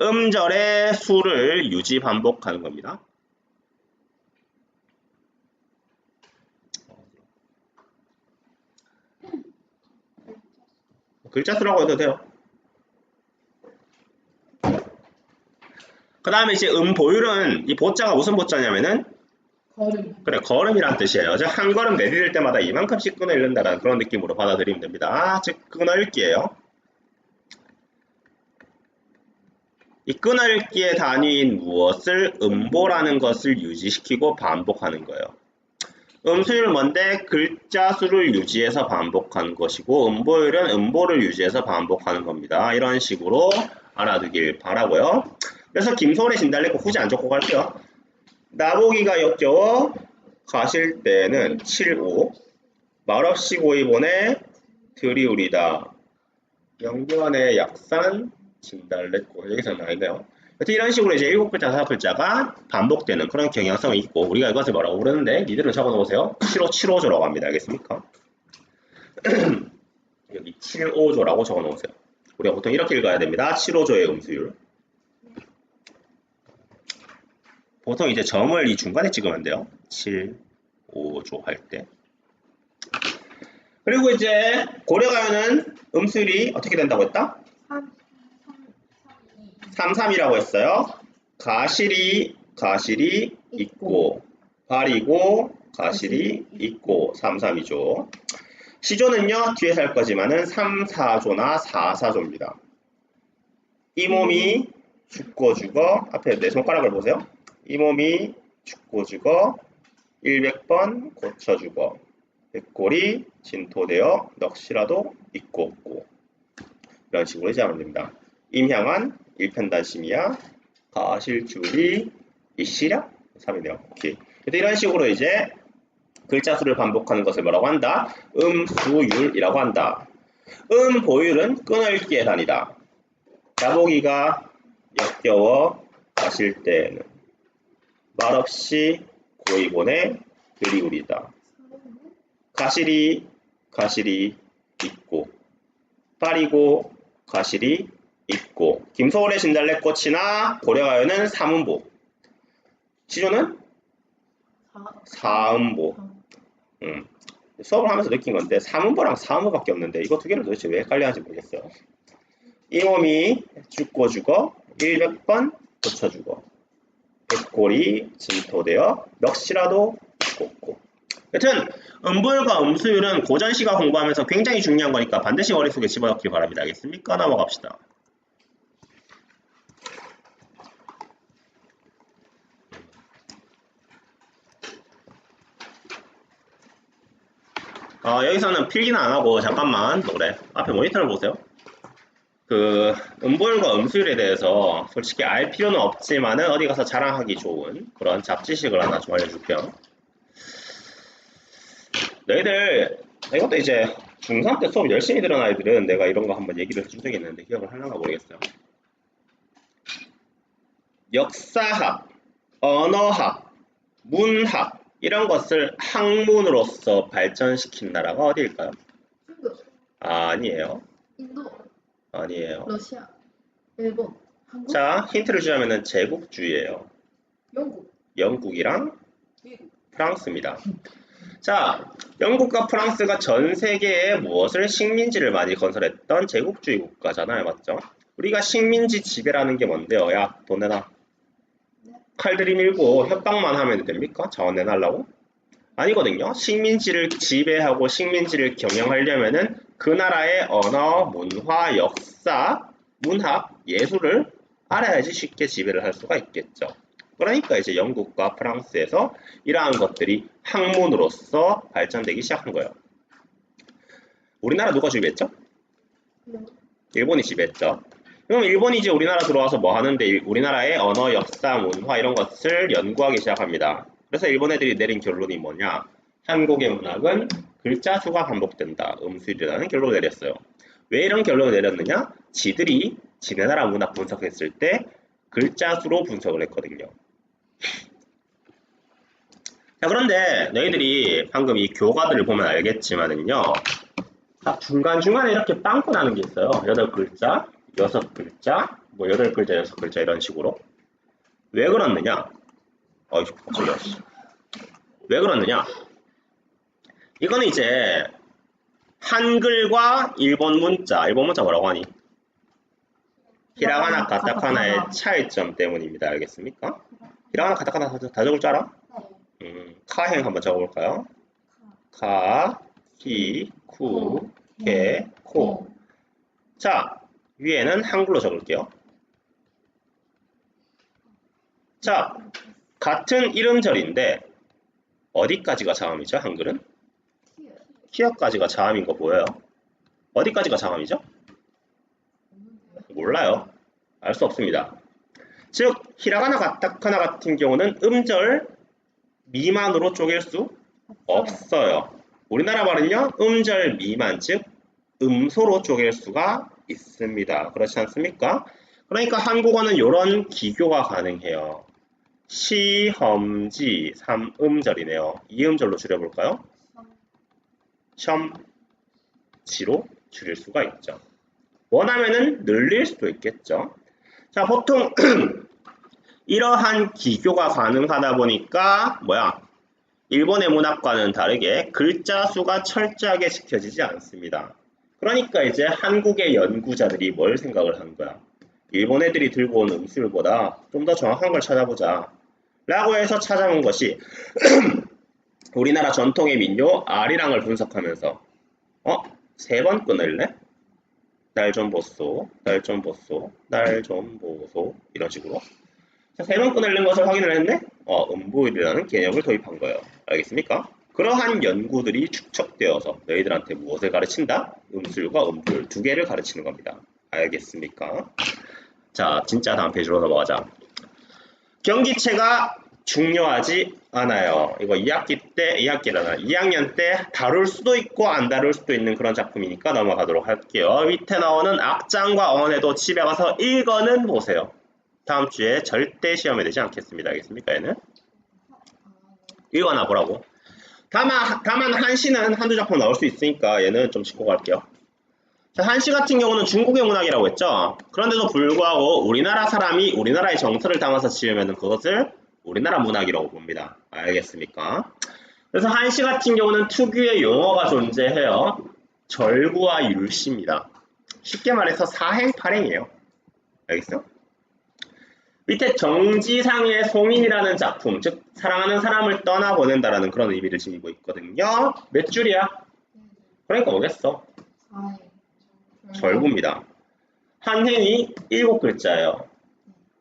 음절의 수를 유지 반복하는 겁니다. 글자 수라고 해도 돼요. 그 다음에 이제 음보율은 이 보자가 무슨 보자냐면은 걸음. 그래 걸음이란 뜻이에요. 즉 한 걸음 내디딜 때마다 이만큼씩 끊어 읽는다는 그런 느낌으로 받아들이면 됩니다. 즉 끊어 읽기예요. 이 끊어 읽기의 단위인 무엇을 음보라는 것을 유지시키고 반복하는 거예요. 음수율은 뭔데? 글자 수를 유지해서 반복하는 것이고 음보율은 음보를 유지해서 반복하는 겁니다. 이런 식으로 알아두길 바라고요. 그래서 김소월의 진달래꽃 굳이 안 적고 갈게요. 나보기가 역겨워 가실 때는 75 말없이 고이보내 들이우리다. 영변의 약산, 진달래꽃. 여기서 나있네요. 여튼 이런 식으로 이제 7글자, 5글자가 반복되는 그런 경향성이 있고, 우리가 이것을 뭐라고 부르는데, 니들은 적어 놓으세요. 7호7호조라고 합니다. 알겠습니까? 여기 7호조라고 적어 놓으세요. 우리가 보통 이렇게 읽어야 됩니다. 7호조의 음수율. 보통 이제 점을 이 중간에 찍으면 돼요. 7, 5조 할 때. 그리고 이제 고려가요는 음수율이 어떻게 된다고 했다? 3, 3이라고 했어요. 가실이 있고, 발이고, 가실이 있고, 3, 3이죠. 시조는요, 뒤에서 할 거지만은 3, 4조나 4, 4조입니다. 이 몸이 죽고 죽어, 앞에 내 손가락을 보세요. 이 몸이 죽고 죽어, 100번 고쳐 죽어, 백골이 진토되어 넋이라도 있고 없고. 이런 식으로 해석하면 됩니다. 임향한 일편단심이야, 가실줄이 이시랴 3이네요. 오케이. 이런 식으로 이제 글자 수를 반복하는 것을 뭐라고 한다? 음수율이라고 한다. 보율은 끊을기의 단위다. 자보기가 역겨워 가실 때에는 말없이 고이곤에 들이우리다. 가실이 있고, 빨이고 가실이 있고. 김소월의 진달래꽃이나 고려가요는 3음보. 시조는 4음보. 수업을 하면서 느낀 건데 3음보랑 4음보밖에 없는데 이거 두 개를 도대체 왜 헷갈려하는지 모르겠어요. 이 몸이 죽고 죽어 100번 고쳐 죽어, 백골이 진토되어 넋이라도 있고 없고. 여튼 음보율과 음수율은 고전시가 공부하면서 굉장히 중요한 거니까 반드시 머릿속에 집어넣기 바랍니다. 알겠습니까? 넘어갑시다. 여기서는 필기는 안 하고 잠깐만 노래 앞에 모니터를 보세요. 그 음보율과 음수율에 대해서 솔직히 알 필요는 없지만은 어디 가서 자랑하기 좋은 그런 잡지식을 하나 좀 알려줄게요. 너희들 이것도 이제 중3 때 수업 열심히 들은 아이들은 내가 이런 거 한번 얘기를 해준 적이 있는데 기억을 하려나 모르겠어요. 역사학, 언어학, 문학 이런 것을 학문으로서 발전시킨 나라가 어디일까요? 중국, 아니에요. 인도, 아니에요. 러시아, 일본, 한국, 자, 힌트를 주자면은 제국주의예요. 영국, 영국이랑 미국. 프랑스입니다. 자, 영국과 프랑스가 전 세계에 무엇을 식민지를 많이 건설했던 제국주의 국가잖아요. 맞죠? 우리가 식민지 지배라는 게 뭔데요? 야, 돈 내놔. 칼 들이밀고 협박만 하면 됩니까? 자원 내놔라고? 아니거든요. 식민지를 지배하고 식민지를 경영하려면은 그 나라의 언어, 문화, 역사, 문학, 예술을 알아야지 쉽게 지배를 할 수가 있겠죠. 그러니까 이제 영국과 프랑스에서 이러한 것들이 학문으로서 발전되기 시작한 거예요. 우리나라 누가 지배했죠? 일본이 지배했죠. 그럼 일본이 이제 우리나라 들어와서 뭐 하는데 우리나라의 언어, 역사, 문화 이런 것을 연구하기 시작합니다. 그래서 일본 애들이 내린 결론이 뭐냐? 한국의 문학은 글자 수가 반복된다. 음수율이라는 결론을 내렸어요. 왜 이런 결론을 내렸느냐? 지들이 지네 나라 문학 분석했을 때 글자 수로 분석을 했거든요. 자, 그런데 너희들이 방금 이 교과들을 보면 알겠지만은요. 각 중간중간에 이렇게 빵꾸 나는 게 있어요. 8글자, 6글자, 뭐 8글자, 6글자 이런 식으로. 왜 그렇느냐? 왜 그렇느냐? 이거는 이제 한글과 일본 문자 뭐라고 하니? 히라가나, 가타카나의 차이점 때문입니다. 알겠습니까? 히라가나, 가타카나 다 적을 줄 알아? 카행 한번 적어볼까요? 카, 히, 쿠, 게, 코. 자, 위에는 한글로 적을게요. 자, 같은 이름절인데 어디까지가 자음이죠? 한글은? 히읗까지가 자음인 거 보여요? 어디까지가 자음이죠? 몰라요. 알 수 없습니다. 즉, 히라가나, 가타카나 같은 경우는 음절 미만으로 쪼갤 수 없어요. 우리나라 말은요, 음절 미만, 즉 음소로 쪼갤 수가 있습니다. 그렇지 않습니까? 그러니까 한국어는 이런 기교가 가능해요. 시험지 3음절이네요. 2음절로 줄여볼까요? 시험지로 줄일 수가 있죠. 원하면은 늘릴 수도 있겠죠. 자, 보통 이러한 기교가 가능하다 보니까 일본의 문학과는 다르게 글자 수가 철저하게 지켜지지 않습니다. 그러니까 이제 한국의 연구자들이 뭘 생각을 한 거야? 일본 애들이 들고 온 음술보다 좀 더 정확한 걸 찾아보자. 라고 해서 찾아온 것이 우리나라 전통의 민요 아리랑을 분석하면서 3번 끊을래? 날 좀 보소, 날 좀 보소, 날 좀 보소 이런 식으로 자, 3번 끊을는 것을 확인을 했네? 음보일이라는 개념을 도입한 거예요. 알겠습니까? 그러한 연구들이 축적되어서 너희들한테 무엇을 가르친다? 음술과 음보일 2개를 가르치는 겁니다. 알겠습니까? 자, 진짜 다음 페이지로 넘어가자. 경기체가 중요하지 않아요. 이거 2학년 때 다룰 수도 있고 안 다룰 수도 있는 그런 작품이니까 넘어가도록 할게요. 밑에 나오는 악장과 언해도 집에 가서 읽어는 보세요. 다음 주에 절대 시험에 되지 않겠습니다. 알겠습니까? 얘는? 읽어나 보라고. 다만 한시는 한두 작품 나올 수 있으니까 얘는 좀 짚고 갈게요. 자, 한시 같은 경우는 중국의 문학이라고 했죠. 그런데도 불구하고 우리나라 사람이 우리나라의 정서를 담아서 지으면 그것을 우리나라 문학이라고 봅니다. 알겠습니까? 그래서 한시 같은 경우는 특유의 용어가 존재해요. 절구와 율시입니다. 쉽게 말해서 사행팔행이에요. 알겠어요? 밑에 정지상의 송인이라는 작품, 즉 사랑하는 사람을 떠나보낸다라는 그런 의미를 지니고 있거든요. 몇 줄이야? 그러니까 뭐겠어? 절구입니다. 한행이 7글자예요.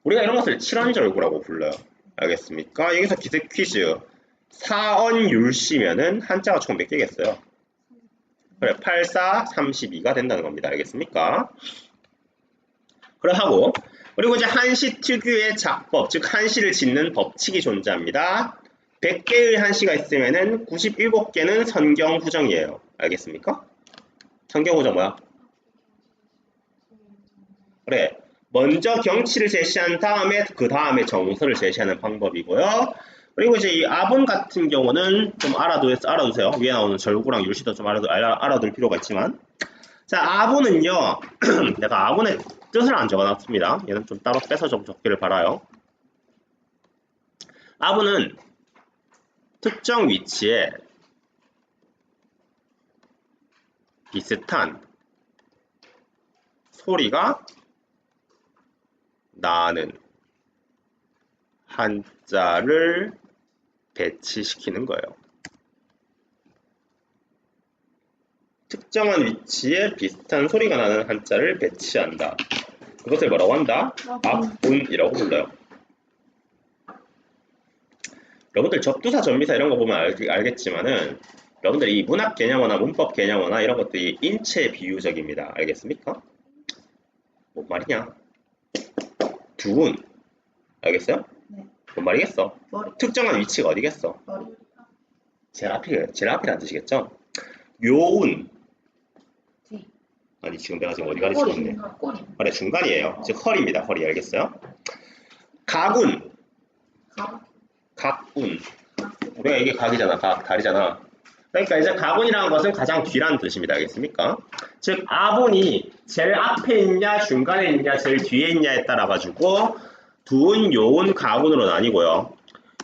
우리가 이런 것을 칠언절구라고 불러요. 알겠습니까? 여기서 기습 퀴즈. 사언율시면은 한자가 총 몇 개겠어요? 그래, 8, 4, 32가 된다는 겁니다. 알겠습니까? 그래 하고 그리고 이제 한시 특유의 작법, 즉 한시를 짓는 법칙이 존재합니다. 100개의 한시가 있으면은 97개는 선경후정이에요. 알겠습니까? 선경후정 뭐야? 그래. 먼저 경치를 제시한 다음에 그 다음에 정서를 제시하는 방법이고요. 그리고 이제 이 아본 같은 경우는 좀 알아두세요. 위에 나오는 절구랑 율시도 좀 알아둘 필요가 있지만 자, 아본은요. 내가 아본의 뜻을 안 적어놨습니다. 얘는 좀 따로 빼서 좀 적기를 바라요. 아본은 특정 위치에 비슷한 소리가 나는 한자를 배치시키는 거예요. 특정한 위치에 비슷한 소리가 나는 한자를 배치한다. 그것을 뭐라고 한다? 악본이라고 불러요. 여러분들 접두사, 전미사 이런 거 보면 알겠지만은 여러분들 이 문학 개념어나 문법 개념어나 이런 것들이 인체 비유적입니다. 알겠습니까? 뭔 말이냐? 두운. 알겠어요? 네. 뭔 말이겠어? 머리. 특정한 위치가 어디겠어? 머리. 제일 앞이라는 뜻이겠죠? 요운. 뒤. 아니 지금 내가 지금 어디 가르치고 있네. 꼬리. 그래, 중간이에요. 즉 허리입니다. 허리. 알겠어요? 각운. 각운. 우리가 이게 각이잖아. 각, 다리잖아. 그러니까 이제 각운이라는 것은 가장 뒤라는 뜻입니다. 알겠습니까? 즉 아본이 제일 앞에 있냐, 중간에 있냐, 제일 뒤에 있냐에 따라 가지고 두운, 요운, 각운으로 나뉘고요.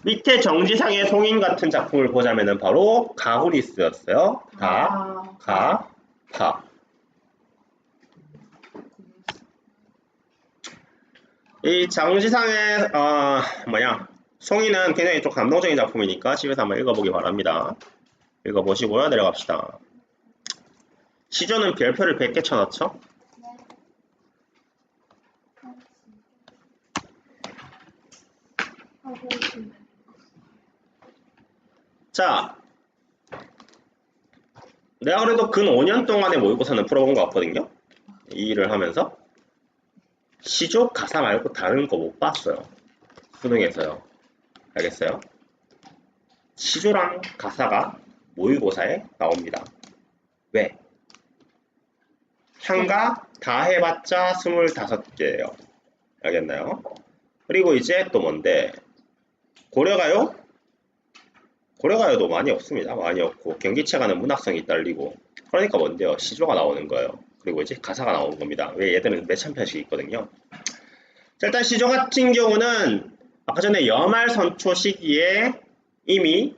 밑에 정지상의 송인 같은 작품을 보자면은 바로 가군이 쓰였어요. 가, 가, 파. 이 정지상의 송이는 굉장히 좀 감동적인 작품이니까 집에서 한번 읽어보기 바랍니다. 읽어보시고요. 내려갑시다. 시조는 별표를 100개 쳐넣죠? 자, 내가 그래도 근 5년 동안의 모의고사는 풀어본 것 같거든요. 이 일을 하면서 시조 가사 말고 다른 거 못 봤어요. 수능에서요. 알겠어요? 시조랑 가사가 모의고사에 나옵니다. 왜? 한가 다 해봤자 25개예요. 알겠나요? 그리고 이제 또 뭔데? 고려가요? 고려가요도 많이 없습니다. 많이 없고 경기체가는 문학성이 딸리고 그러니까 뭔데요? 시조가 나오는 거예요. 그리고 이제 가사가 나오는 겁니다. 왜 얘들은 몇천 편씩 있거든요. 자, 일단 시조 같은 경우는 아까 전에 여말 선초 시기에 이미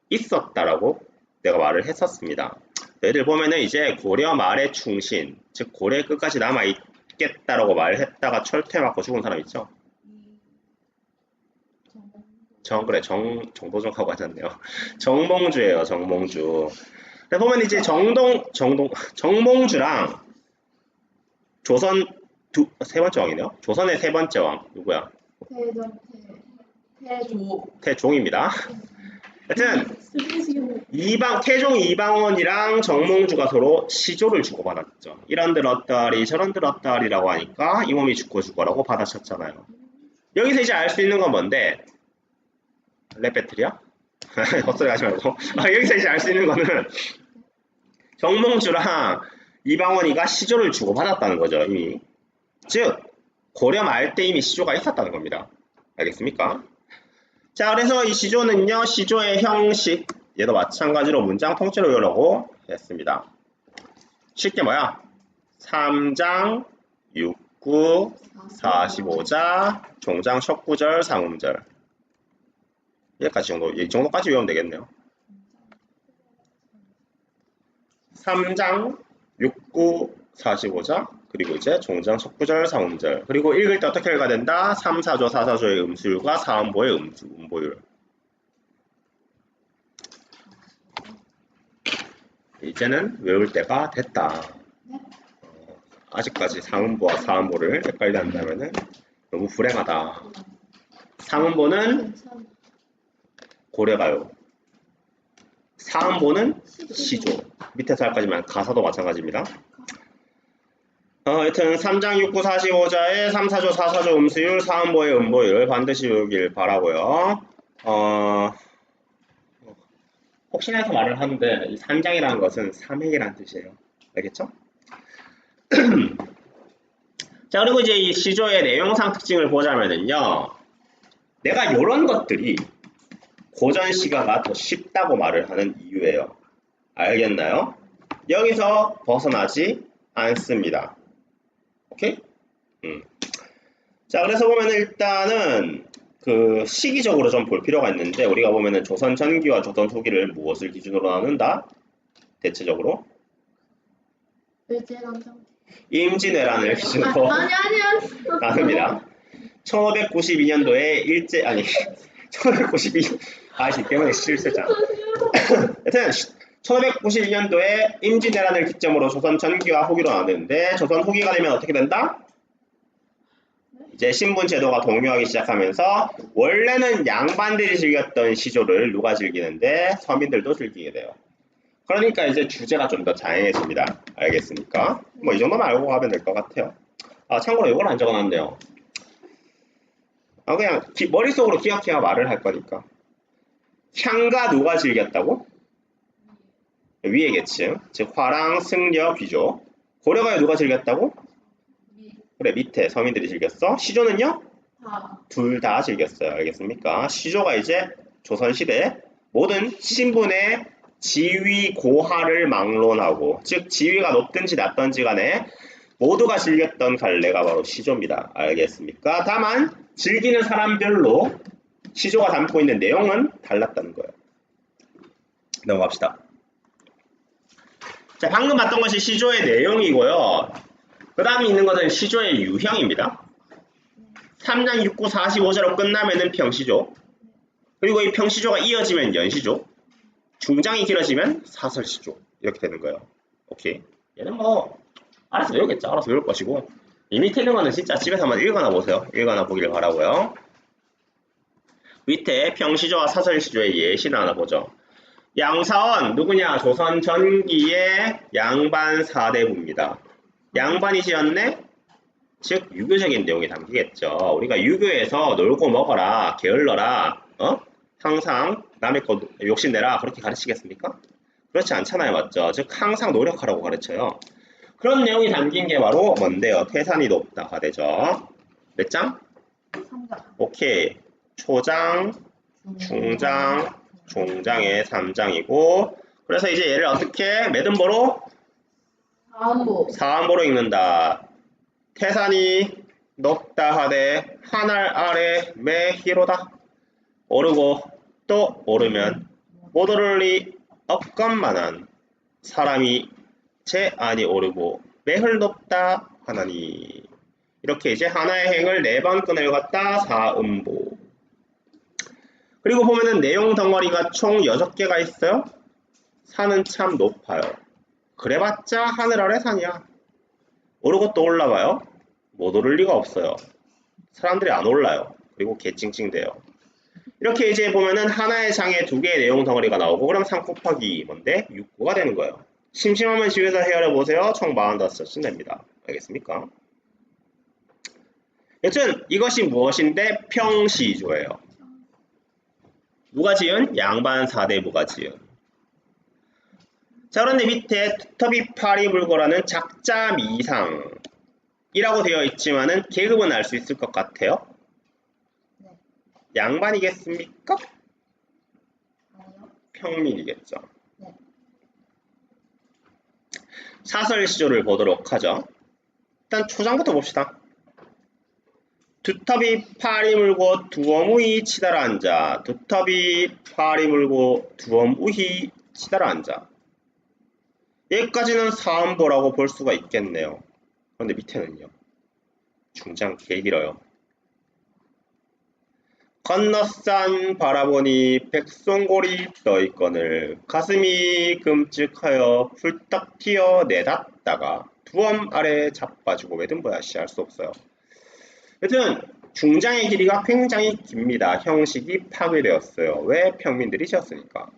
있었다라고 내가 말을 했었습니다. 얘들 보면은 이제 고려 말의 충신, 즉 고려 끝까지 남아 있겠다라고 말했다가 철퇴 맞고 죽은 사람 있죠? 그래 정도정하고 하셨네요. 정몽주예요, 정몽주. 근데 보면 이제 정몽주랑 조선 세 번째 왕이네요. 조선의 세 번째 왕 누구야? 태종입니다. 하여튼 태종 이방원이랑 정몽주가 서로 시조를 주고받았죠. 이런들 어떠리 저런들 어떠리라고 하니까 이 몸이 죽고라고 받아쳤잖아요. 여기서 이제 알 수 있는 건 뭔데? 랩배틀이야? 헛소리 하지 말고. 여기서 이제 알 수 있는 거는 정몽주랑 이방원이가 시조를 주고받았다는 거죠. 이미. 즉 고려 말 때 이미 시조가 있었다는 겁니다. 알겠습니까? 자, 그래서 이 시조는요, 시조의 형식, 얘도 마찬가지로 문장 통째로 외우라고 했습니다. 쉽게 뭐야? 3장, 6구, 45자, 종장, 척구절, 상음절. 이 정도까지 외우면 되겠네요. 3장, 6구, 45자, 그리고 이제 종장, 척구절, 상음절. 그리고 읽을 때 어떻게 읽어야 된다? 3, 4조, 4, 4조의 음수율과 4음보의 음보율. 이제는 외울 때가 됐다. 아직까지 상음보와 4음보를 헷갈리게 한다면 너무 불행하다. 상음보는 고려가요. 사음보는 시조. 밑에서 할까지만 가사도 마찬가지입니다. 여튼 3장 6구 45자의 3, 4조 4, 4조 음수율, 사음보의 음보율 반드시 외우길 바라고요. 혹시나 해서 말을 하는데 이 3장이라는 것은 삼행이라는 뜻이에요. 알겠죠? 자, 그리고 이제 이 시조의 내용상 특징을 보자면은요. 내가 이런 것들이 고전 시가가 더 쉽다고 말을 하는 이유예요. 알겠나요? 여기서 벗어나지 않습니다. 오케이? 자, 그래서 보면 일단은 그 시기적으로 좀 볼 필요가 있는데 우리가 보면은 조선 전기와 조선 후기를 무엇을 기준으로 나눈다? 대체적으로 임진왜란을 기준으로 나눕니다. 1592년도에 1592 아이씨 때문에 실수했잖아. 여튼 1592년도에 임진왜란을 기점으로 조선 전기와 후기로 나누는데 조선 후기가 되면 어떻게 된다? 이제 신분 제도가 동요하기 시작하면서 원래는 양반들이 즐겼던 시조를 누가 즐기는데 서민들도 즐기게 돼요. 그러니까 이제 주제가 좀 더 다양해집니다. 알겠습니까? 뭐 이 정도만 알고 가면 될 것 같아요. 참고로 이걸 안 적어놨네요. 그냥 머릿속으로 기억해야 말을 할 거니까. 향가 누가 즐겼다고? 위의 계층, 즉 화랑, 승려, 귀족. 고려가요 누가 즐겼다고? 그래, 밑에 서민들이 즐겼어. 시조는요? 둘 다 즐겼어요. 알겠습니까? 시조가 이제 조선시대 모든 신분의 지위 고하를 막론하고, 즉 지위가 높든지 낮든지 간에 모두가 즐겼던 갈래가 바로 시조입니다. 알겠습니까? 다만 즐기는 사람별로 시조가 담고 있는 내용은 달랐다는 거예요. 넘어갑시다. 자, 방금 봤던 것이 시조의 내용이고요. 그 다음에 있는 것은 시조의 유형입니다. 3장 6구 45자로 끝나면은 평시조, 그리고 이 평시조가 이어지면 연시조, 중장이 길어지면 사설시조 이렇게 되는 거예요. 오케이. 얘는 뭐 알아서 외우겠죠. 알아서 외울 것이고, 이 밑에 있는 거는 진짜 집에서 한번 읽어나 보세요. 읽어나 보길 바라고요. 밑에 평시조와 사설시조의 예시를 하나 보죠. 양사원 누구냐? 조선 전기의 양반 4대부입니다. 양반이 지었네? 즉 유교적인 내용이 담기겠죠. 우리가 유교에서 놀고 먹어라, 게을러라, 항상 남의 거 욕심내라 그렇게 가르치겠습니까? 그렇지 않잖아요. 맞죠? 즉 항상 노력하라고 가르쳐요. 그런 내용이 담긴 게 바로 뭔데요? 태산이 높다가 되죠. 몇 장? 3장. 오케이. 초장, 중장, 종장의 3장이고 그래서 이제 얘를 어떻게 매듭보로 다음보. 사음보로 읽는다. 태산이 높다 하되 하늘 아래 매희로다. 오르고 또 오르면 못 오를 리 없건만한 사람이 제 안이 오르고 매흘 높다 하나니. 이렇게 이제 하나의 행을 4번 끈을 갖다 사음보. 그리고 보면은 내용 덩어리가 총 6개가 있어요. 산은 참 높아요. 그래봤자 하늘 아래 산이야. 오르고 또 올라가요. 못 오를 리가 없어요. 사람들이 안 올라요. 그리고 개찡찡대요. 이렇게 이제 보면은 하나의 장에 2개의 내용 덩어리가 나오고 그럼 3 곱하기 2뭔데 6구가 되는 거예요. 심심하면 집에서 헤아려 보세요. 총 45자씩 됩니다. 알겠습니까? 여튼 이것이 무엇인데 평시조예요. 누가 지은? 양반 4대부가 지은. 자, 그런데 밑에 두터비 파리 물고라는 작자 미상이라고 되어 있지만은 계급은 알 수 있을 것 같아요. 네. 양반이겠습니까? 아니요. 평민이겠죠. 네. 사설시조를 보도록 하죠. 일단 초장부터 봅시다. 두터비 파리 물고 두어무이 치달아 앉아. 두터비 파리 물고 두어무이 치달아 앉아. 여기까지는 사음보라고 볼 수가 있겠네요. 그런데 밑에는요. 중장 개 길어요. 건너산 바라보니 백송골이 떠있거늘 가슴이 끔찍하여 훌떡 튀어 내닫다가 두엄 아래 자빠지고 매듭보야시 할 수 없어요. 여튼 중장의 길이가 굉장히 깁니다. 형식이 파괴되었어요. 왜? 평민들이 지었으니까.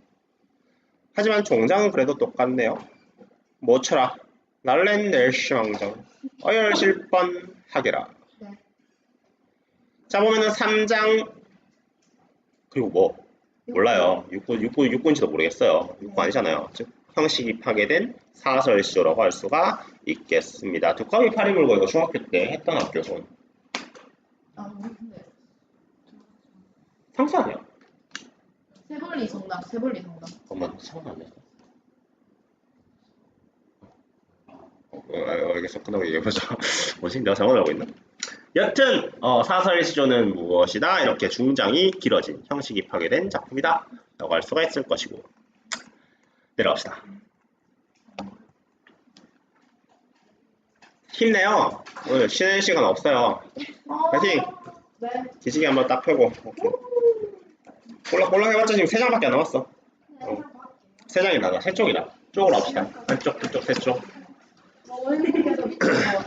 하지만 종장은 그래도 똑같네요. 모쳐라 날랜 낼시왕정 어열실번 하게라. 네. 자 보면은 3장 그리고 뭐 몰라요. 육군지도 모르겠어요. 육군 아니잖아요. 즉 형식이 파괴된 사설시조라고 할 수가 있겠습니다. 두꺼비 파리 물고 이거 중학교 때 했던 학교 손. 아, 근데 상수 아니야? 세벌리 정답. 세벌리 정답. 엄마 상수 아니야? 알겠어. 끝나고 얘기해보자. 뭐지? 내가 잘못 알고 있나? 여튼 사설시조는 무엇이다? 이렇게 중장이 길어진 형식이 파괴된 작품이다 라고 할 수가 있을 것이고 내려갑시다. 힘내요. 오늘 쉬는 시간 없어요. 파이팅! 네. 기지개 한번 딱 펴고 오케이. 꼴랑 해봤자 지금 3장밖에 안 남았어. 3장이 나가. 3쪽이다. 쪽으로 합시다. 한쪽, 두쪽, 3쪽. 원리에서 밑에서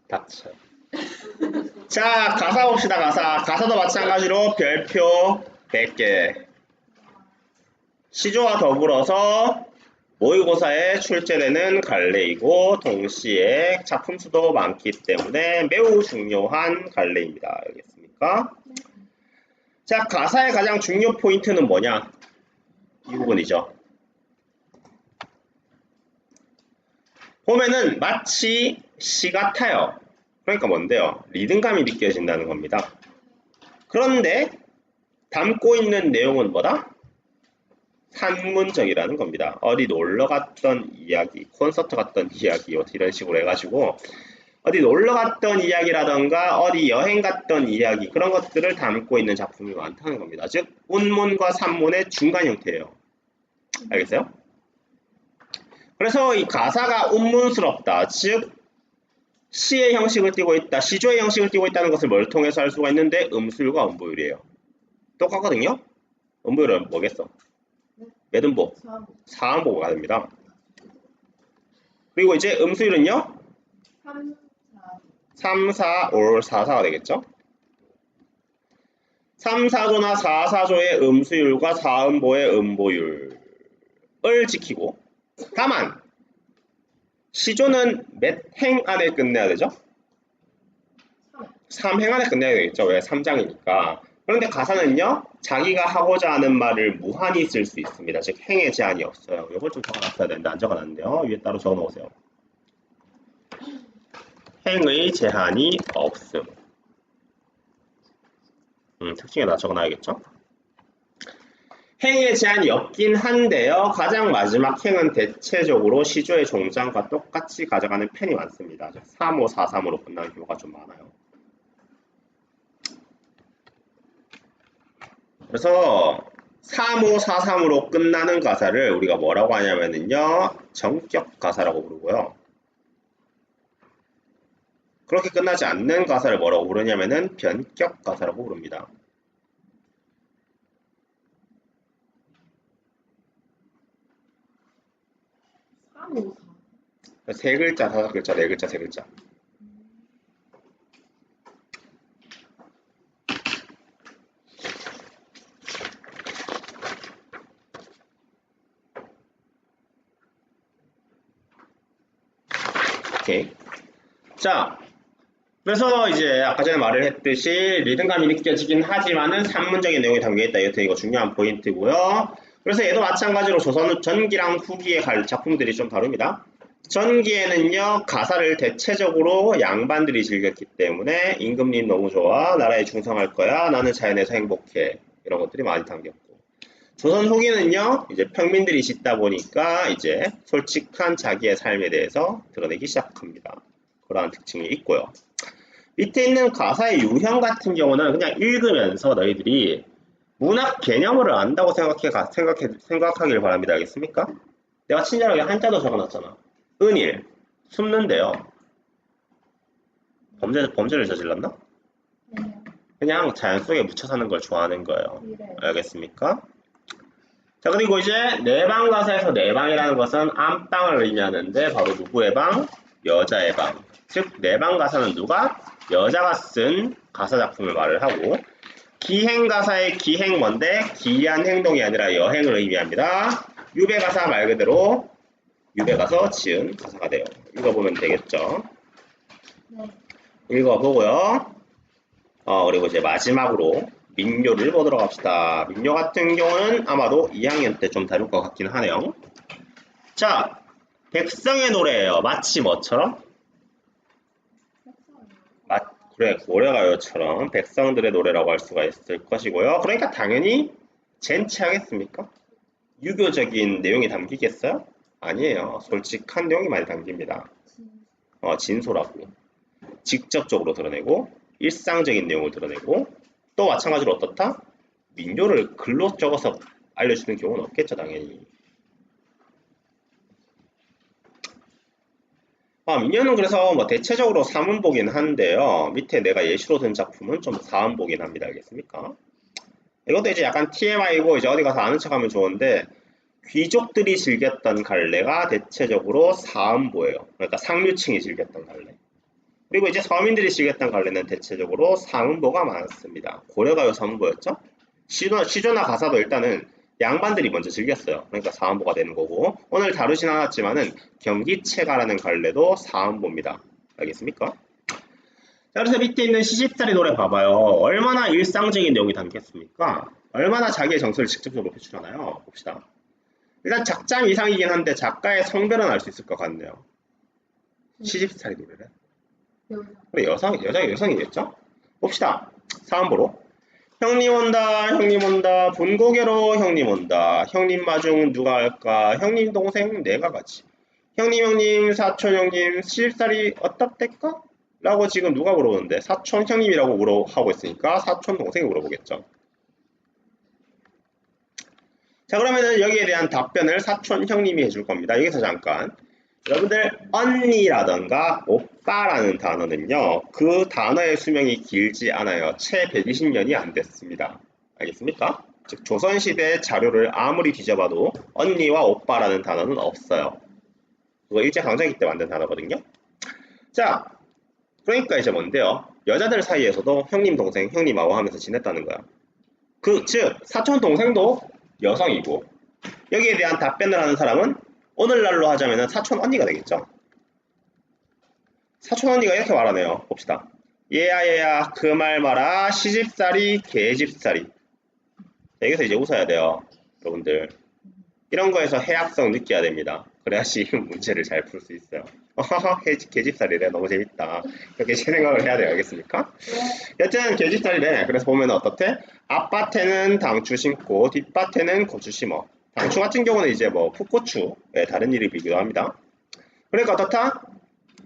닥쳐. 자, 가사 봅시다. 가사도 마찬가지로 별표 100개. 시조와 더불어서 모의고사에 출제되는 갈래이고 동시에 작품 수도 많기 때문에 매우 중요한 갈래입니다. 알겠습니까? 자, 가사의 가장 중요 포인트는 뭐냐? 이 부분이죠. 보면은 마치 시 같아요. 그러니까 뭔데요? 리듬감이 느껴진다는 겁니다. 그런데 담고 있는 내용은 뭐다? 산문적이라는 겁니다. 어디 놀러 갔던 이야기, 콘서트 갔던 이야기 이런 식으로 해가지고 어디 놀러 갔던 이야기라던가 어디 여행 갔던 이야기 그런 것들을 담고 있는 작품이 많다는 겁니다. 즉 운문과 산문의 중간 형태예요. 알겠어요? 그래서 이 가사가 운문스럽다. 즉 시의 형식을 띠고 있다. 시조의 형식을 띠고 있다는 것을 뭘 통해서 알 수가 있는데 음수율과 음보율이에요. 똑같거든요? 음보율은 뭐겠어? 매듭보, 사음보가 됩니다. 그리고 이제 음수율은요? 3, 4, 5, 4, 4가 되겠죠? 3, 4조나 4, 4조의 음수율과 사음보의 음보율을 지키고 다만 시조는 몇 행 안에 끝내야 되죠? 3행 안에 끝내야 되겠죠? 왜? 3장이니까 그런데 가사는요, 자기가 하고자 하는 말을 무한히 쓸 수 있습니다. 즉, 행의 제한이 없어요. 이걸 좀 적어놨어야 되는데 안 적어놨는데요. 위에 따로 적어놓으세요. 행의 제한이 없음. 특징에다 적어놔야겠죠? 행의 제한이 없긴 한데요. 가장 마지막 행은 대체적으로 시조의 종장과 똑같이 가져가는 편이 많습니다. 3543으로 끝나는 경우가 좀 많아요. 그래서 3543으로 끝나는 가사를 우리가 뭐라고 하냐면요. 정격 가사라고 부르고요. 그렇게 끝나지 않는 가사를 뭐라고 부르냐면은 변격 가사라고 부릅니다. 354. 세 글자, 다섯 글자, 네 글자, 세 글자. 오케이. 자, 그래서 이제 아까 전에 말을 했듯이 리듬감이 느껴지긴 하지만은 산문적인 내용이 담겨있다. 여튼 이거 중요한 포인트고요. 그래서 얘도 마찬가지로 조선 전기랑 후기의 작품들이 좀 다릅니다. 전기에는요, 가사를 대체적으로 양반들이 즐겼기 때문에 임금님 너무 좋아, 나라에 충성할 거야, 나는 자연에서 행복해, 이런 것들이 많이 담겼고, 조선 후기는요, 이제 평민들이 짓다 보니까 이제 솔직한 자기의 삶에 대해서 드러내기 시작합니다. 그러한 특징이 있고요. 밑에 있는 가사의 유형 같은 경우는 그냥 읽으면서 너희들이 문학 개념을 안다고 생각하길 바랍니다. 알겠습니까? 내가 친절하게 한자도 적어놨잖아. 은일, 숨는데요. 범죄를 저질렀나? 네. 그냥 자연 속에 묻혀 사는 걸 좋아하는 거예요. 이래. 알겠습니까? 자, 그리고 이제 내방 가사에서 내방이라는 것은 안방을 의미하는데 바로 누구의 방? 여자의 방. 즉, 내방 가사는 누가? 여자가 쓴 가사 작품을 말을 하고, 기행 가사의 기행 뭔데? 기이한 행동이 아니라 여행을 의미합니다. 유배 가사 말 그대로 유배 가서 지은 가사가 돼요. 읽어보면 되겠죠? 네. 읽어보고요. 그리고 이제 마지막으로 민요를 보도록 합시다. 민요 같은 경우는 아마도 2학년 때 좀 다룰 것 같긴 하네요. 자, 백성의 노래예요. 마치 뭐처럼? 그래, 고려가요처럼 백성들의 노래라고 할 수가 있을 것이고요. 그러니까 당연히 젠치하겠습니까? 유교적인 내용이 담기겠어요? 아니에요. 솔직한 내용이 많이 담깁니다. 진솔하고 직접적으로 드러내고 일상적인 내용을 드러내고 또 마찬가지로 어떻다? 민요를 글로 적어서 알려주는 경우는 없겠죠, 당연히. 민요는 그래서 뭐 대체적으로 사문보긴 한데요. 밑에 내가 예시로 든 작품은 좀 사문보긴 합니다. 알겠습니까? 이것도 이제 약간 TMI고 이제 어디 가서 아는 척하면 좋은데 귀족들이 즐겼던 갈래가 대체적으로 사음보예요. 그러니까 상류층이 즐겼던 갈래. 그리고 이제 서민들이 즐겼던 갈래는 대체적으로 사음보가 많습니다. 고려가요 사음보였죠? 시조나 가사도 일단은 양반들이 먼저 즐겼어요. 그러니까 사음보가 되는 거고 오늘 다루진 않았지만은 경기체가라는 갈래도 사음보입니다. 알겠습니까? 자, 그래서 밑에 있는 시집살이 노래 봐봐요. 얼마나 일상적인 내용이 담겼습니까? 얼마나 자기의 정서를 직접적으로 표출하나요? 봅시다. 일단 작장 이상이긴 한데 작가의 성별은 알 수 있을 것 같네요. 시집살이 노래를. 그래, 여성이겠죠? 봅시다. 사음보로. 형님 온다, 형님 온다, 본고개로 형님 온다. 형님 마중 누가 할까? 형님 동생 내가 가지. 형님, 사촌 형님, 시집살이 어떻댔까? 라고 지금 누가 물어보는데 사촌 형님이라고 하고 있으니까 사촌 동생이 물어보겠죠. 자, 그러면은 여기에 대한 답변을 사촌 형님이 해줄 겁니다. 여기서 잠깐. 여러분들 언니라던가 오빠라는 단어는요. 그 단어의 수명이 길지 않아요. 채 120년이 안 됐습니다. 알겠습니까? 즉 조선시대 자료를 아무리 뒤져봐도 언니와 오빠라는 단어는 없어요. 그거 일제강점기 때 만든 단어거든요. 자, 그러니까 이제 뭔데요? 여자들 사이에서도 형님 동생 형님하고 하면서 지냈다는 거야. 즉 사촌 동생도 여성이고 여기에 대한 답변을 하는 사람은 오늘날로 하자면 사촌 언니가 되겠죠. 사촌 언니가 이렇게 말하네요. 봅시다. 얘야 그 말 마라 시집살이 개집살이. 여기서 이제 웃어야 돼요 여러분들. 이런 거에서 해학성 느껴야 됩니다. 그래야지 문제를 잘 풀 수 있어요. 개집살이래 너무 재밌다. 이렇게 생각을 해야 돼요. 알겠습니까? 여튼 개집살이래. 그래서 보면 어떻게? 앞밭에는 당추 심고 뒷밭에는 고추 심어. 당추 같은 경우는 이제 뭐 풋고추, 다른 이름이기도 합니다. 그러니까 어떻다?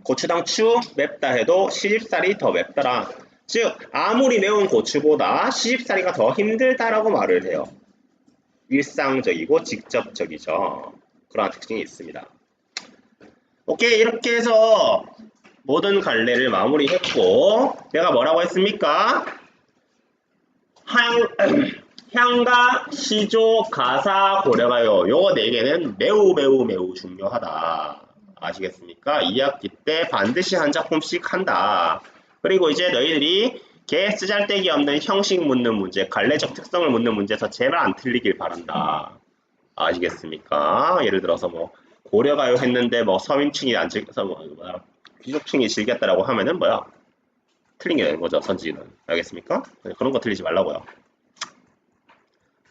고추당추 맵다 해도 시집살이 더 맵더라. 즉 아무리 매운 고추보다 시집살이가 더 힘들다라고 말을 해요. 일상적이고 직접적이죠. 그러한 특징이 있습니다. 오케이, 이렇게 해서 모든 갈래를 마무리했고, 내가 뭐라고 했습니까? 향가, 시조, 가사, 고려가요. 요거 4개는 매우 중요하다. 아시겠습니까? 2학기 때 반드시 한 작품씩 한다. 그리고 이제 너희들이 개 쓰잘데기 없는 형식 묻는 문제, 갈래적 특성을 묻는 문제에서 제발 안 틀리길 바란다. 아시겠습니까? 예를 들어서 뭐 고려가요 했는데 뭐 서민층이 안 즐겨서 귀족층이 즐겼다라고 하면은 뭐야? 틀린 게 되는 거죠, 선지는. 알겠습니까? 그런 거 틀리지 말라고요.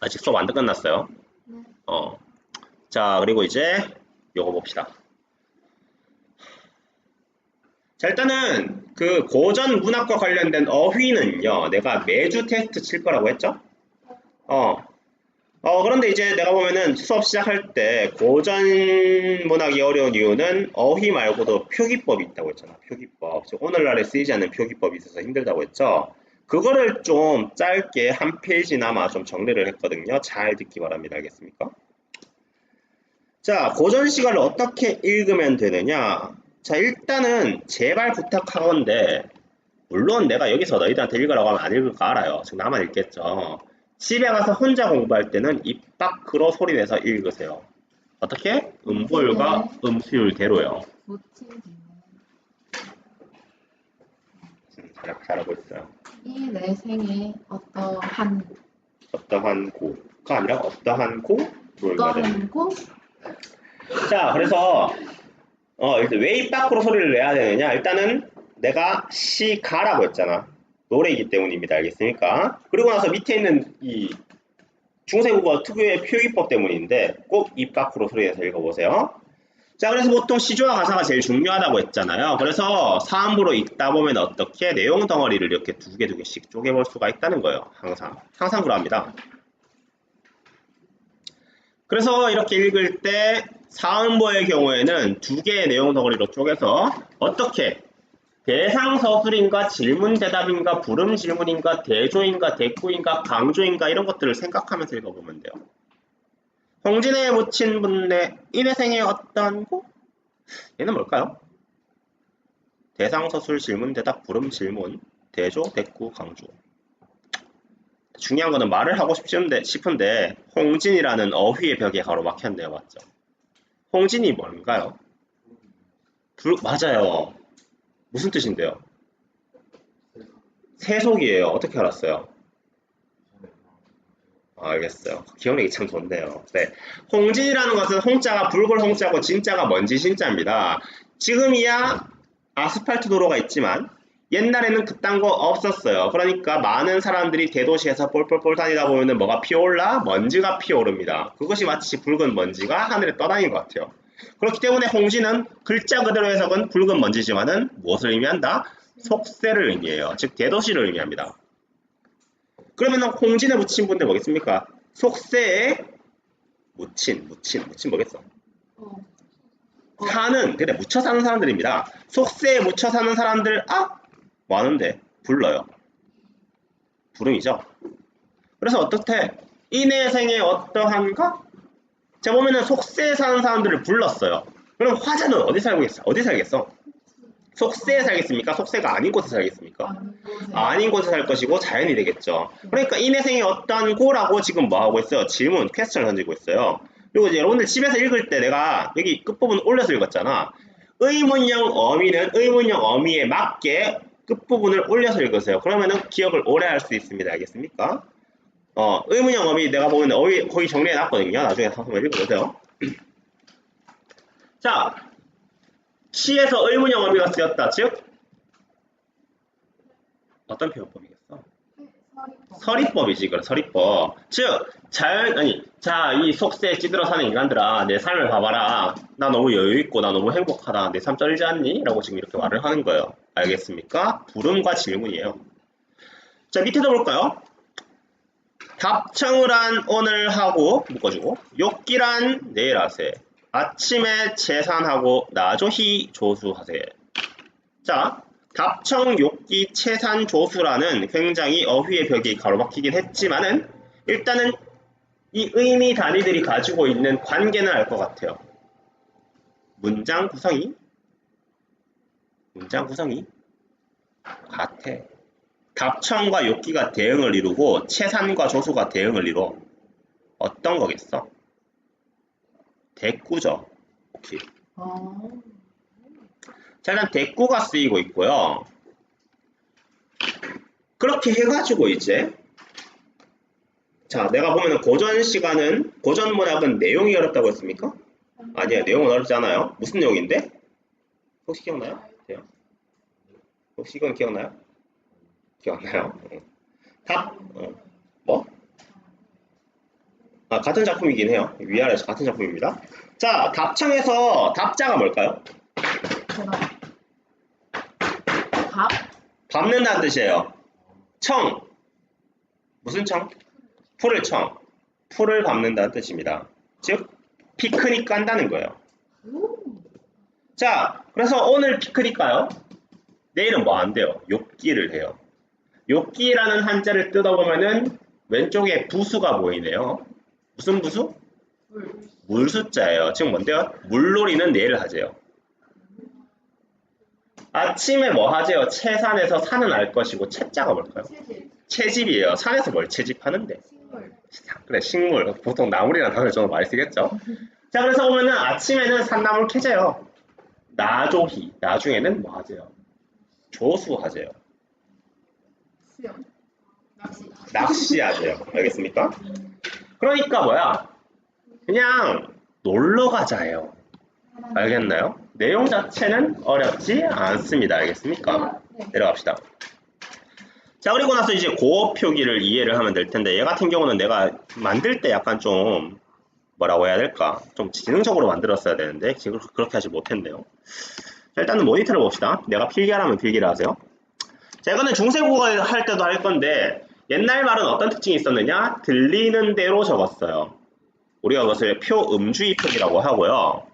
아직 수업 안 끝났어요. 네. 자, 그리고 이제 요거 봅시다. 자, 일단은 그 고전 문학과 관련된 어휘는요, 내가 매주 테스트 칠 거라고 했죠? 그런데 이제 내가 보면은 수업 시작할 때 고전 문학이 어려운 이유는 어휘 말고도 표기법이 있다고 했잖아. 표기법. 즉 오늘날에 쓰이지 않는 표기법이 있어서 힘들다고 했죠. 그거를 좀 짧게 한 페이지나마 좀 정리를 했거든요. 잘 듣기 바랍니다. 알겠습니까? 자, 고전 시가를 어떻게 읽으면 되느냐? 자, 일단은 제발 부탁하건데, 물론 내가 여기서 너희들한테 읽으라고 하면 안 읽을 거 알아요. 즉 나만 읽겠죠. 집에 가서 혼자 공부할 때는 입 밖으로 소리내서 읽으세요. 어떻게? 음보율과 음수율대로요. 잘하고 있어요. 이 내 생에 어떠한 고가 아니라 어떠한 고로 읽어야 돼. 어떠한 고 자, 그래서 일단 왜 입 밖으로 소리를 내야 되느냐? 일단은 내가 시가라고 했잖아. 노래이기 때문입니다. 알겠습니까? 그리고 나서 밑에 있는 이 중세국어 특유의 표기법 때문인데 꼭 입 밖으로 소리내서 읽어보세요. 자, 그래서 보통 시조와 가사가 제일 중요하다고 했잖아요. 그래서 사음부로 읽다 보면 어떻게 내용 덩어리를 이렇게 두 개씩 쪼개볼 수가 있다는 거예요. 항상 그럽니다. 그래서 이렇게 읽을 때 사음보의 경우에는 두 개의 내용 덩어리로 쪼개서 어떻게 대상 서술인가 질문 대답인가 불음 질문인가 대조인가 대꾸인가 강조인가 이런 것들을 생각하면서 읽어보면 돼요. 홍진에 묻힌 분내 인회생의 어떤 고? 얘는 뭘까요? 대상 서술 질문 대답 불음 질문 대조 대꾸 강조. 중요한 거는 말을 하고 싶은데 홍진이라는 어휘의 벽에 가로막혔네요. 맞죠? 홍진이 뭔가요? 맞아요. 무슨 뜻인데요? 세속이에요. 어떻게 알았어요? 알겠어요. 기억력이 참 좋네요. 네. 홍진이라는 것은 홍자가 붉은 홍자고 진자가 먼지 진자입니다. 지금이야 아스팔트 도로가 있지만 옛날에는 그딴 거 없었어요. 그러니까 많은 사람들이 대도시에서 뻘뻘뻘 다니다 보면 뭐가 피어올라? 먼지가 피어오릅니다. 그것이 마치 붉은 먼지가 하늘에 떠다니는 것 같아요. 그렇기 때문에 홍진은 글자 그대로 해석은 붉은 먼지지만은 무엇을 의미한다? 속세를 의미해요. 즉 대도시를 의미합니다. 그러면 홍진에 묻힌 분들 뭐겠습니까? 속세에 묻힌 뭐겠어? 사는, 그래 묻혀 사는 사람들입니다. 속세에 묻혀 사는 사람들 뭐 하는데? 불러요. 불음이죠. 그래서 어떻게? 인해생에 어떠한가? 자 보면은 속세에 사는 사람들을 불렀어요. 그럼 화자는 어디 살겠어? 속세에 살겠습니까? 속세가 아닌 곳에 살겠습니까? 아닌 곳에 살 것이고 자연이 되겠죠. 그러니까 인해생이 어떠한 고라고 지금 뭐 하고 있어요? 질문, 퀘스천을 던지고 있어요. 그리고 이제 여러분들 집에서 읽을 때 내가 여기 끝부분 올려서 읽었잖아. 의문형 어미는 의문형 어미에 맞게 끝부분을 올려서 읽으세요. 그러면은 기억을 오래 할 수 있습니다. 알겠습니까? 의문형 어미 내가 보면 거의 정리해 놨거든요. 나중에 한번 읽어보세요. 자, 시에서 의문형 어미가 쓰였다. 즉 어떤 표현법이겠어? 서리법. 서리법이지, 그래, 서리법. 즉, 자, 이 속세에 찌들어 사는 인간들아, 내 삶을 봐봐라. 나 너무 여유있고, 나 너무 행복하다. 내 삶 쩔지 않니? 라고 지금 이렇게 말을 하는 거예요. 알겠습니까? 물음과 질문이에요. 자, 밑에도 볼까요? 답청을 한 오늘 하고, 묶어주고, 욕기란 내일 하세. 아침에 채산하고, 나조히 조수하세. 자, 답청, 욕기, 채산, 조수라는 굉장히 어휘의 벽이 가로막히긴 했지만은 일단은 이 의미 단위들이 가지고 있는 관계는 알 것 같아요. 문장 구성이 같아. 답청과 욕기가 대응을 이루고 채산과 조수가 대응을 이루어. 어떤 거겠어? 대꾸죠. 오케이. 자, 일단 대꾸가 쓰이고 있고요. 그렇게 해가지고 이제 자, 내가 보면은 고전 문학은 내용이 어렵다고 했습니까? 아니야, 내용은 어렵지 않아요. 무슨 내용인데? 혹시 기억나요? 돼요? 혹시 이건 기억나요? 기억나요? 뭐? 아, 같은 작품이긴 해요. 위아래에서 같은 작품입니다. 자, 답청에서 답자가 뭘까요? 답? 밟는다는 뜻이에요. 청. 무슨 청? 풀을 청. 풀을 밟는다는 뜻입니다. 즉, 피크닉 간다는 거예요. 자, 그래서 오늘 피크닉 가요. 내일은 뭐 안 돼요? 욕기를 해요. 욕기라는 한자를 뜯어보면은 왼쪽에 부수가 보이네요. 무슨 부수? 물수자예요. 지금 뭔데요? 물놀이는 내일 하재요. 아침에 뭐 하재요? 채산에서 산은 알 것이고 채자가 뭘까요? 채집이에요. 산에서 뭘 채집하는데? 그래, 식물. 보통 나물이라는 단어를 좀 많이 쓰겠죠? 자, 그래서 보면은 아침에는 산나물 캐져요. 나조히. 나중에는 뭐 하재요? 조수하재요. 수영. 낚시하재요. 알겠습니까? 그러니까 뭐야? 그냥 놀러 가자예요. 알겠나요? 내용 자체는 어렵지 않습니다. 알겠습니까? 내려갑시다. 자, 그리고 나서 이제 고어 표기를 이해를 하면 될 텐데, 얘 같은 경우는 내가 만들 때 약간 좀 뭐라고 해야 될까? 좀 지능적으로 만들었어야 되는데 지금 그렇게 하지 못했네요. 자, 일단은 모니터를 봅시다. 내가 필기하라면 필기를 하세요. 자, 이거는 중세국어 할 때도 할 건데 옛날 말은 어떤 특징이 있었느냐? 들리는 대로 적었어요. 우리가 그것을 표음주의 표기라고 하고요.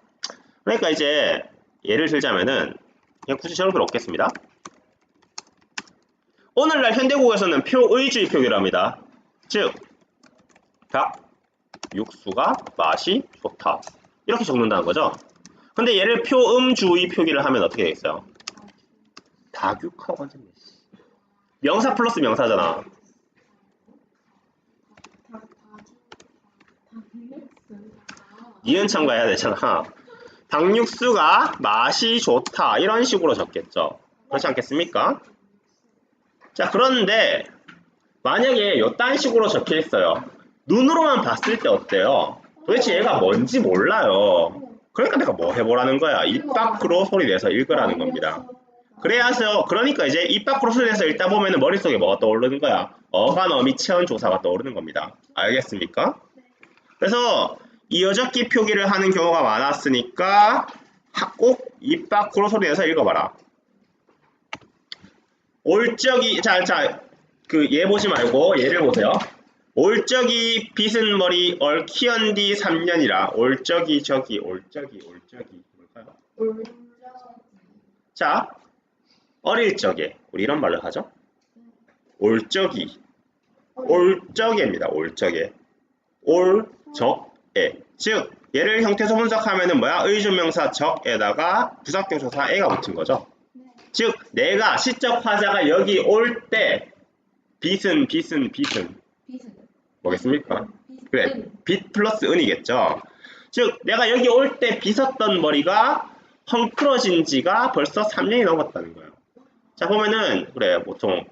그러니까 이제 예를 들자면은 그냥 굳이 적을 필요 없겠습니다. 오늘날 현대국어에서는 표의주의 표기를 합니다. 즉, 닭, 육수가 맛이 좋다. 이렇게 적는다는 거죠. 근데 얘를 표음주의 표기를 하면 어떻게 되겠어요? 다육하고 완전 명사 플러스 명사잖아. 니은 첨가해야 되잖아. 닭육수가 맛이 좋다. 이런 식으로 적겠죠. 그렇지 않겠습니까? 자, 그런데 만약에 요딴 식으로 적혀 있어요. 눈으로만 봤을 때 어때요? 도대체 얘가 뭔지 몰라요. 그러니까 내가 뭐 해보라는 거야. 입 밖으로 소리 내서 읽으라는 겁니다. 그러니까 이제 입 밖으로 소리 내서 읽다 보면 머릿속에 뭐가 떠오르는 거야? 어간, 어미, 체언, 조사가 떠오르는 겁니다. 알겠습니까? 그래서 이어적기 표기를 하는 경우가 많았으니까 꼭 입 밖으로 소리 내서 읽어봐라. 올적이, 그 얘 보지 말고 얘를 보세요. 올적이 빗은 머리 얼키언디 3년이라. 올적이 뭘까요? 자, 어릴 적에 우리 이런 말을 하죠. 올적에입니다. 올적에. 올적에. 즉 얘를 형태소 분석하면은 뭐야? 의존명사 적에다가 부사격 조사 에가 붙은 거죠. 즉 내가 시적 화자가 여기 올 때 빗은 뭐겠습니까? 그래, 빗 플러스 은이겠죠. 즉 내가 여기 올 때 빗었던 머리가 헝클어진 지가 벌써 3년이 넘었다는 거예요. 자, 보면은 그래, 보통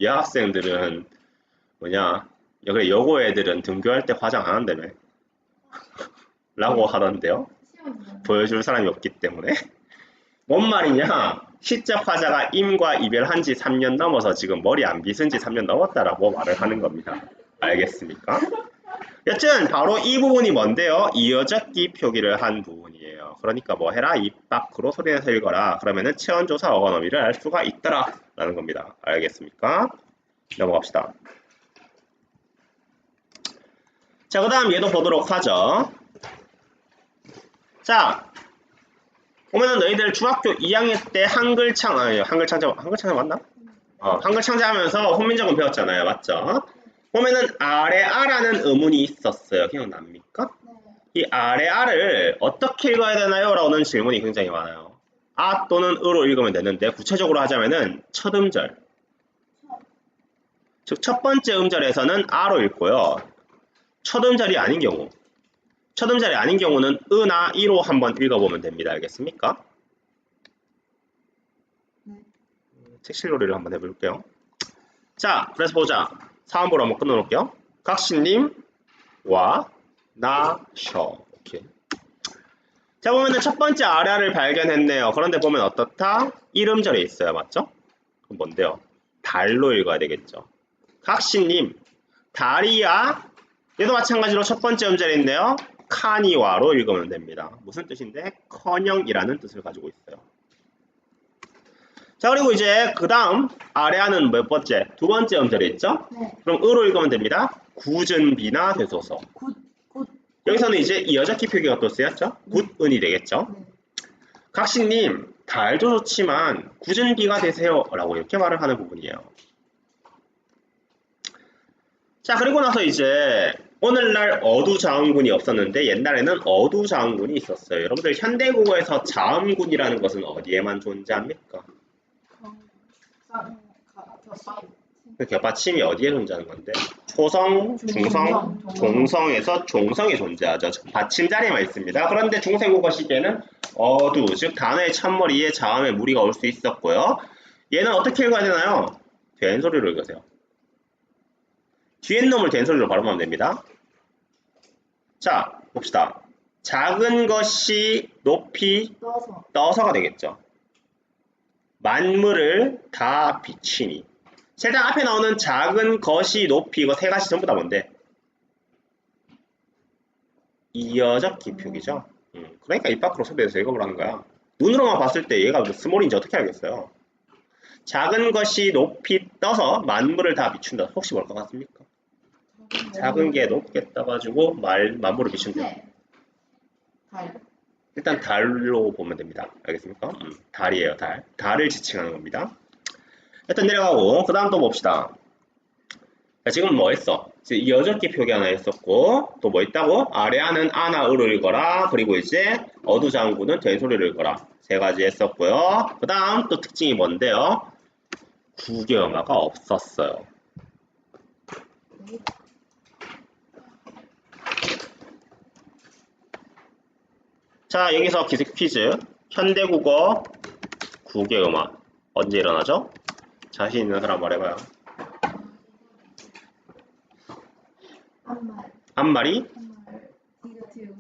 여학생들은 그래, 여고 애들은 등교할 때 화장 안 한다며 라고 하던데요. 보여줄 사람이 없기 때문에. 뭔 말이냐? 시적 화자가 임과 이별한 지 3년 넘어서 지금 머리 안 빗은 지 3년 넘었다라고 말을 하는 겁니다. 알겠습니까? 여튼 바로 이 부분이 뭔데요? 이어적기 표기를 한 부분이에요. 그러니까 뭐 해라? 입 밖으로 소리내서 읽어라. 그러면은 체온조사 어원 어미를 알 수가 있더라 라는 겁니다. 알겠습니까? 넘어갑시다. 자, 그 다음 얘도 보도록 하죠. 자, 보면은 너희들 중학교 2학년 때 한글 창자 맞나? 한글 창자하면서 혼민정음 배웠잖아요. 맞죠? 보면은 아래 아라는 의문이 있었어요. 기억납니까? 네. 이 아래 아를 어떻게 읽어야 되나요? 라는 질문이 굉장히 많아요. 아 또는 으로 읽으면 되는데 구체적으로 하자면은 첫 음절. 즉 첫 번째 음절에서는 아로 읽고요. 첫 음절이 아닌 경우. 첫 음절이 아닌 경우는 으나 이로 한번 읽어보면 됩니다. 알겠습니까? 네. 책실놀이를 한번 해볼게요. 자, 그래서 보자. 4번으로 한번 끊어놓을게요. 각신님, 와, 나, 셔. 오케이. 자, 보면은 첫 번째 아래를 발견했네요. 그런데 보면 어떻다? 이름절에 있어요. 맞죠? 그럼 뭔데요? 달로 읽어야 되겠죠. 각신님, 달이야. 얘도 마찬가지로 첫 번째 음절에 있네요. 카니와로 읽으면 됩니다. 무슨 뜻인데? 커녕이라는 뜻을 가지고 있어요. 자, 그리고 이제 그 다음 아래하는 몇 번째? 두 번째 음절에 있죠? 네. 그럼 으로 읽으면 됩니다. 굳은비나 되소서. 굿. 여기서는 이제 이어적기 표기가 또 쓰였죠? 굿은이 되겠죠? 네. 각신님, 달도 좋지만 굳은 비가 되세요 라고 이렇게 말을 하는 부분이에요. 자, 그리고 나서 이제 오늘날 어두자음군이 없었는데 옛날에는 어두자음군이 있었어요. 여러분들 현대국어에서 자음군이라는 것은 어디에만 존재합니까? 그 겹받침이 어디에 존재하는 건데? 초성, 중성, 종성에서 종성에 존재하죠. 받침 자리에만 있습니다. 그런데 중세국어 시기에는 어두, 즉 단어의 첫머리에 자음의 무리가 올 수 있었고요. 얘는 어떻게 읽어야 되나요? 된소리로 읽으세요. 뒤에 놈을 된소리로 발음하면 됩니다. 자, 봅시다. 작은 것이 높이 떠서가 되겠죠. 만물을 다 비치니. 일단 앞에 나오는 작은 것이 높이 이거 세 가지 전부 다 뭔데? 이어적기 표기죠. 그러니까 입 밖으로 소리내서 읽어보라는 거야. 눈으로만 봤을 때 얘가 스몰인지 어떻게 알겠어요? 작은 것이 높이 떠서 만물을 다 비춘다. 혹시 뭘 것 같습니까? 작은 게 높게 떠가지고 만물을 비춘다. 달. 일단 달로 보면 됩니다. 알겠습니까? 달이에요. 달. 달을 지칭하는 겁니다. 일단 내려가고 그 다음 또 봅시다. 자, 지금 뭐 했어? 이어적기 표기 하나 했었고 또 뭐 있다고? 아래하는 아나 으로 읽어라. 그리고 이제 어두장구는 된소리를 읽어라. 세 가지 했었고요. 그 다음 또 특징이 뭔데요? 구개음화가 없었어요. 자, 여기서 기습 퀴즈. 현대국어 구개음화 언제 일어나죠? 자신 있는 사람 말해봐요. 앞말이? 디귿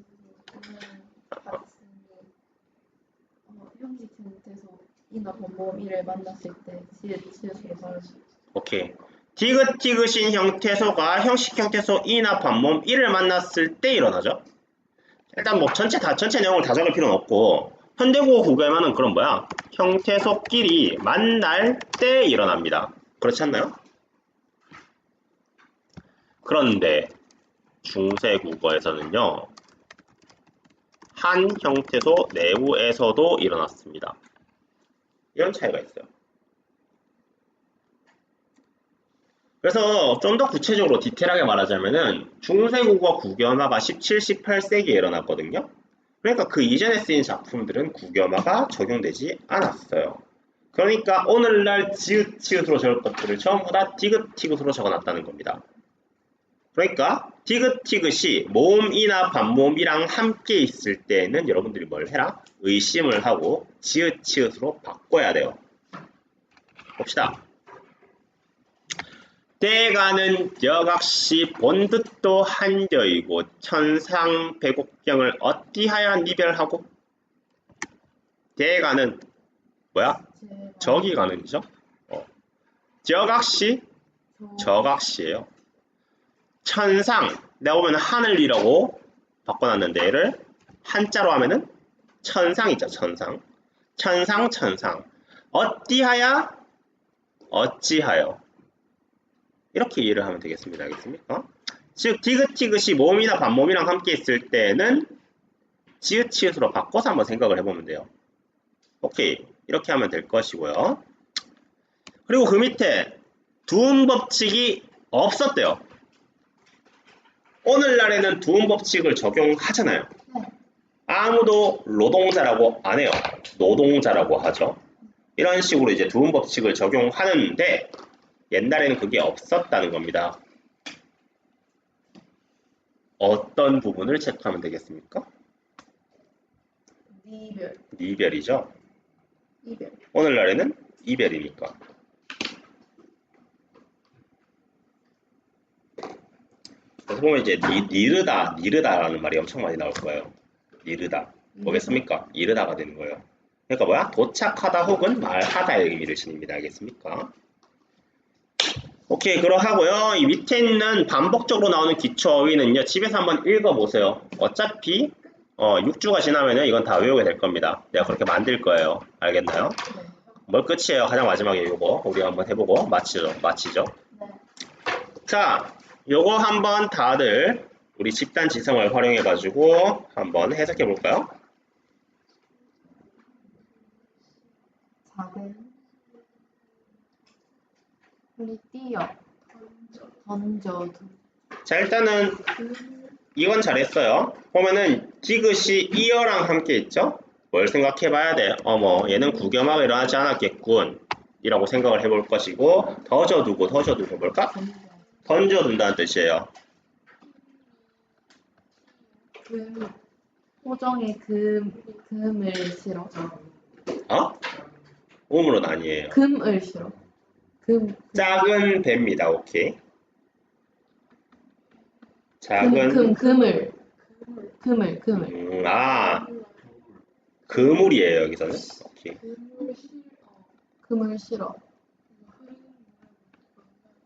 형식 형태에서 이나 번모음 이를 만났을 때 지읒으로 말할 수 있어요. 오케이. 디귿디귿인 형태소가 형식 형태소 이나 반모음 이를 만났을 때 일어나죠. 일단 뭐 전체 내용을 다 적을 필요는 없고 현대국어 구개음화는 그럼 뭐야? 형태소끼리 만날 때 일어납니다. 그렇지 않나요? 그런데 중세국어에서는요. 한 형태소 내부에서도 일어났습니다. 이런 차이가 있어요. 그래서 좀 더 구체적으로 디테일하게 말하자면은 중세국어 구개음화가 17, 18세기에 일어났거든요. 그러니까 그 이전에 쓰인 작품들은 구개음화가 적용되지 않았어요. 그러니까 오늘날 지읒으로 적을 것들을 전부 다 디귿티귿으로 적어놨다는 겁니다. 그러니까 디귿티귿이 모음이나 반모음이랑 함께 있을 때는 여러분들이 뭘 해라? 의심을 하고 지읒으로 바꿔야 돼요. 봅시다. 때가는 여각시 본뜻도 한여이고 천상배곡경을 어찌하여 니별하고. 때가는 뭐야? 저기 가는 이죠. 저각시 저각시예요. 천상 내가 보면 하늘이라고 바꿔놨는데 얘를 한자로 하면은 천상이죠. 천상. 천상 천상. 어찌하야 어찌하여 이렇게 이해를 하면 되겠습니다. 알겠습니까? 즉 디귿티귿이 모음이나 반모음이랑 함께 있을 때는 지읒치읒으로 바꿔서 한번 생각을 해보면 돼요. 오케이. 이렇게 하면 될 것이고요. 그리고 그 밑에 두음 법칙이 없었대요. 오늘날에는 두음 법칙을 적용하잖아요. 네. 아무도 노동자라고 안 해요. 노동자라고 하죠. 이런 식으로 이제 두음 법칙을 적용하는데 옛날에는 그게 없었다는 겁니다. 어떤 부분을 체크하면 되겠습니까? 이별. 이별이죠. 이별. 오늘날에는 이별이니까. 그래서 보면 이제 니르다라는 말이 엄청 많이 나올 거예요. 니르다. 뭐겠습니까? 이르다가 되는 거예요. 그러니까 뭐야? 도착하다 혹은 말하다의 의미를 지닙니다. 알겠습니까? 오케이, 그러하고요. 이 밑에 있는 반복적으로 나오는 기초어휘는요. 집에서 한번 읽어보세요. 어차피 6주가 지나면은 이건 다 외우게 될 겁니다. 내가 그렇게 만들 거예요. 알겠나요? 네. 뭘 끝이에요. 가장 마지막에 요거 우리 한번 해보고 마치죠. 네. 자, 요거 한번 다들 우리 집단 지성을 활용해 가지고 한번 해석해 볼까요? 작은 우리 뛰어 던져두. 자, 일단은 이건 잘했어요. 보면은 디귿이 이어랑 함께 있죠? 뭘 생각해 봐야 돼? 어머, 얘는 구겸하게 일어나지 않았겠군. 이라고 생각을 해볼 것이고, 던져두고 뭘까? 던져둔다는 뜻이에요. 금 호정에 금을 실어. 우물은 아니에요. 금을 실어. 작은 배입니다. 오케이. 작은 금을. 그물이에요. 여기서는. 오케이. 금을 실어.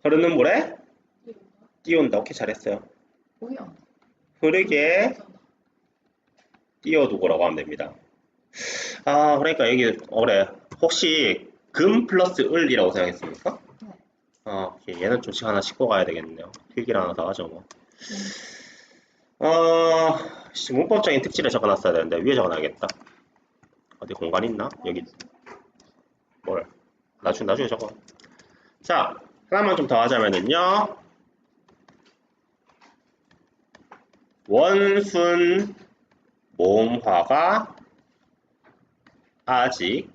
흐르는 물에 띄운다. 오케이, 잘했어요. 뭐야? 흐르게 띄워두고라고 하면 됩니다. 그러니까 여기 그래. 혹시 금 플러스 을이라고 생각했습니까? 네. 오케이. 얘는 좀씩 하나 씻고 가야 되겠네요. 필기를 하나 더 하죠, 뭐. 문법적인 특징을 적어놨어야 되는데 위에 적어놔야겠다. 어디 공간 있나? 여기 뭘? 나중에 적어. 자, 하나만 좀 더 하자면은요. 원순 모음화가 아직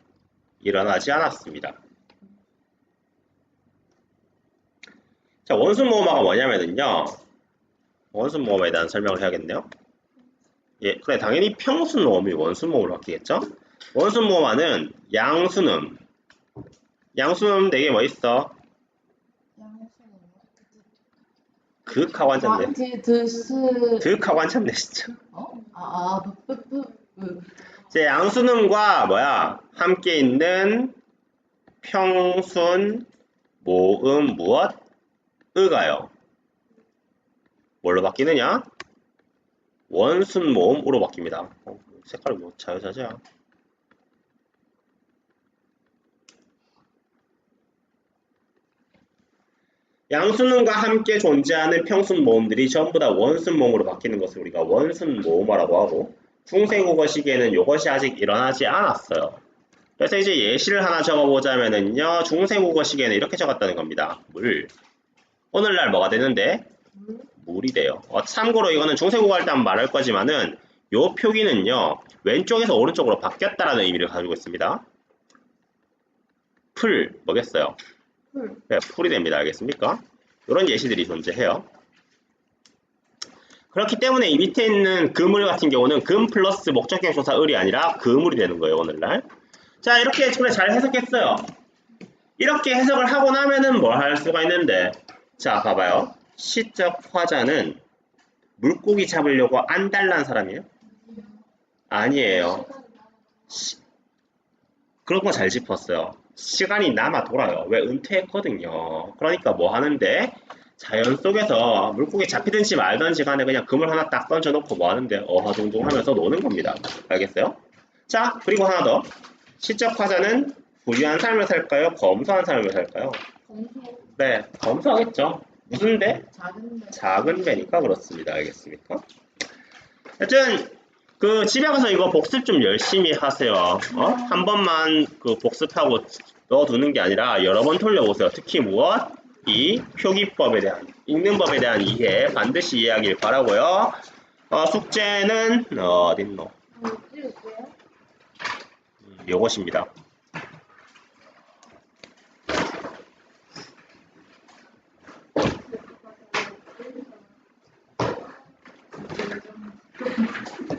일어나지 않았습니다. 자, 원순 모음화가 뭐냐면은요. 원순 모음에 대한 설명을 해야겠네요. 예, 그래, 당연히 평순 모음이 원순 모음으로 바뀌겠죠? 원순 모음화는 양순음 4개 뭐 있어? 극하고 앉았네. 극하고 앉았네, 진짜. 이제 양순음과 뭐야? 함께 있는 평순 모음 무엇? 의가요. 뭘로 바뀌느냐? 원순 모음으로 바뀝니다. 색깔이 뭐 자유자재야. 양순음과 함께 존재하는 평순 모음들이 전부 다 원순 모음으로 바뀌는 것을 우리가 원순 모음화라고 하고, 중세국어 시기에는 이것이 아직 일어나지 않았어요. 그래서 이제 예시를 하나 적어보자면은요, 중세국어 시기에는 이렇게 적었다는 겁니다. 물. 오늘날 뭐가 되는데? 물이 돼요. 참고로 이거는 중세국어 할 때 한번 말할 거지만은 요 표기는요, 왼쪽에서 오른쪽으로 바뀌었다라는 의미를 가지고 있습니다. 풀, 뭐겠어요? 네, 풀이 됩니다. 알겠습니까? 이런 예시들이 존재해요. 그렇기 때문에 이 밑에 있는 그물 같은 경우는 금 플러스 목적격 조사 을이 아니라 그물이 되는 거예요. 오늘날. 자, 이렇게 그래 잘 해석했어요. 이렇게 해석을 하고 나면은 뭘 할 수가 있는데, 자, 봐봐요. 시적 화자는 물고기 잡으려고 안달난 사람이에요? 아니에요. 그런 거 잘 짚었어요. 시간이 남아 돌아요. 왜? 은퇴했거든요. 그러니까 뭐 하는데? 자연 속에서 물고기 잡히든지 말든지 간에 그냥 그물 하나 딱 던져놓고 뭐 하는데? 어화둥둥 하면서 노는 겁니다. 알겠어요? 자, 그리고 하나 더. 시적 화자는 부유한 삶을 살까요? 검소한 삶을 살까요? 검소. 네, 검소하겠죠. 무슨 배? 작은 배. 작은 배니까 그렇습니다. 알겠습니까? 하여튼 그 집에 가서 이거 복습 좀 열심히 하세요. 한 번만 그 복습하고 넣어두는 게 아니라 여러 번 돌려보세요. 특히 무엇? 이 표기법에 대한, 읽는 법에 대한 이해 반드시 이해하길 바라고요. 숙제는 어딨노? 찍을게요. 요것입니다.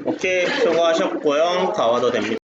오케이, 수고하셨고요. 가와도 됩니다.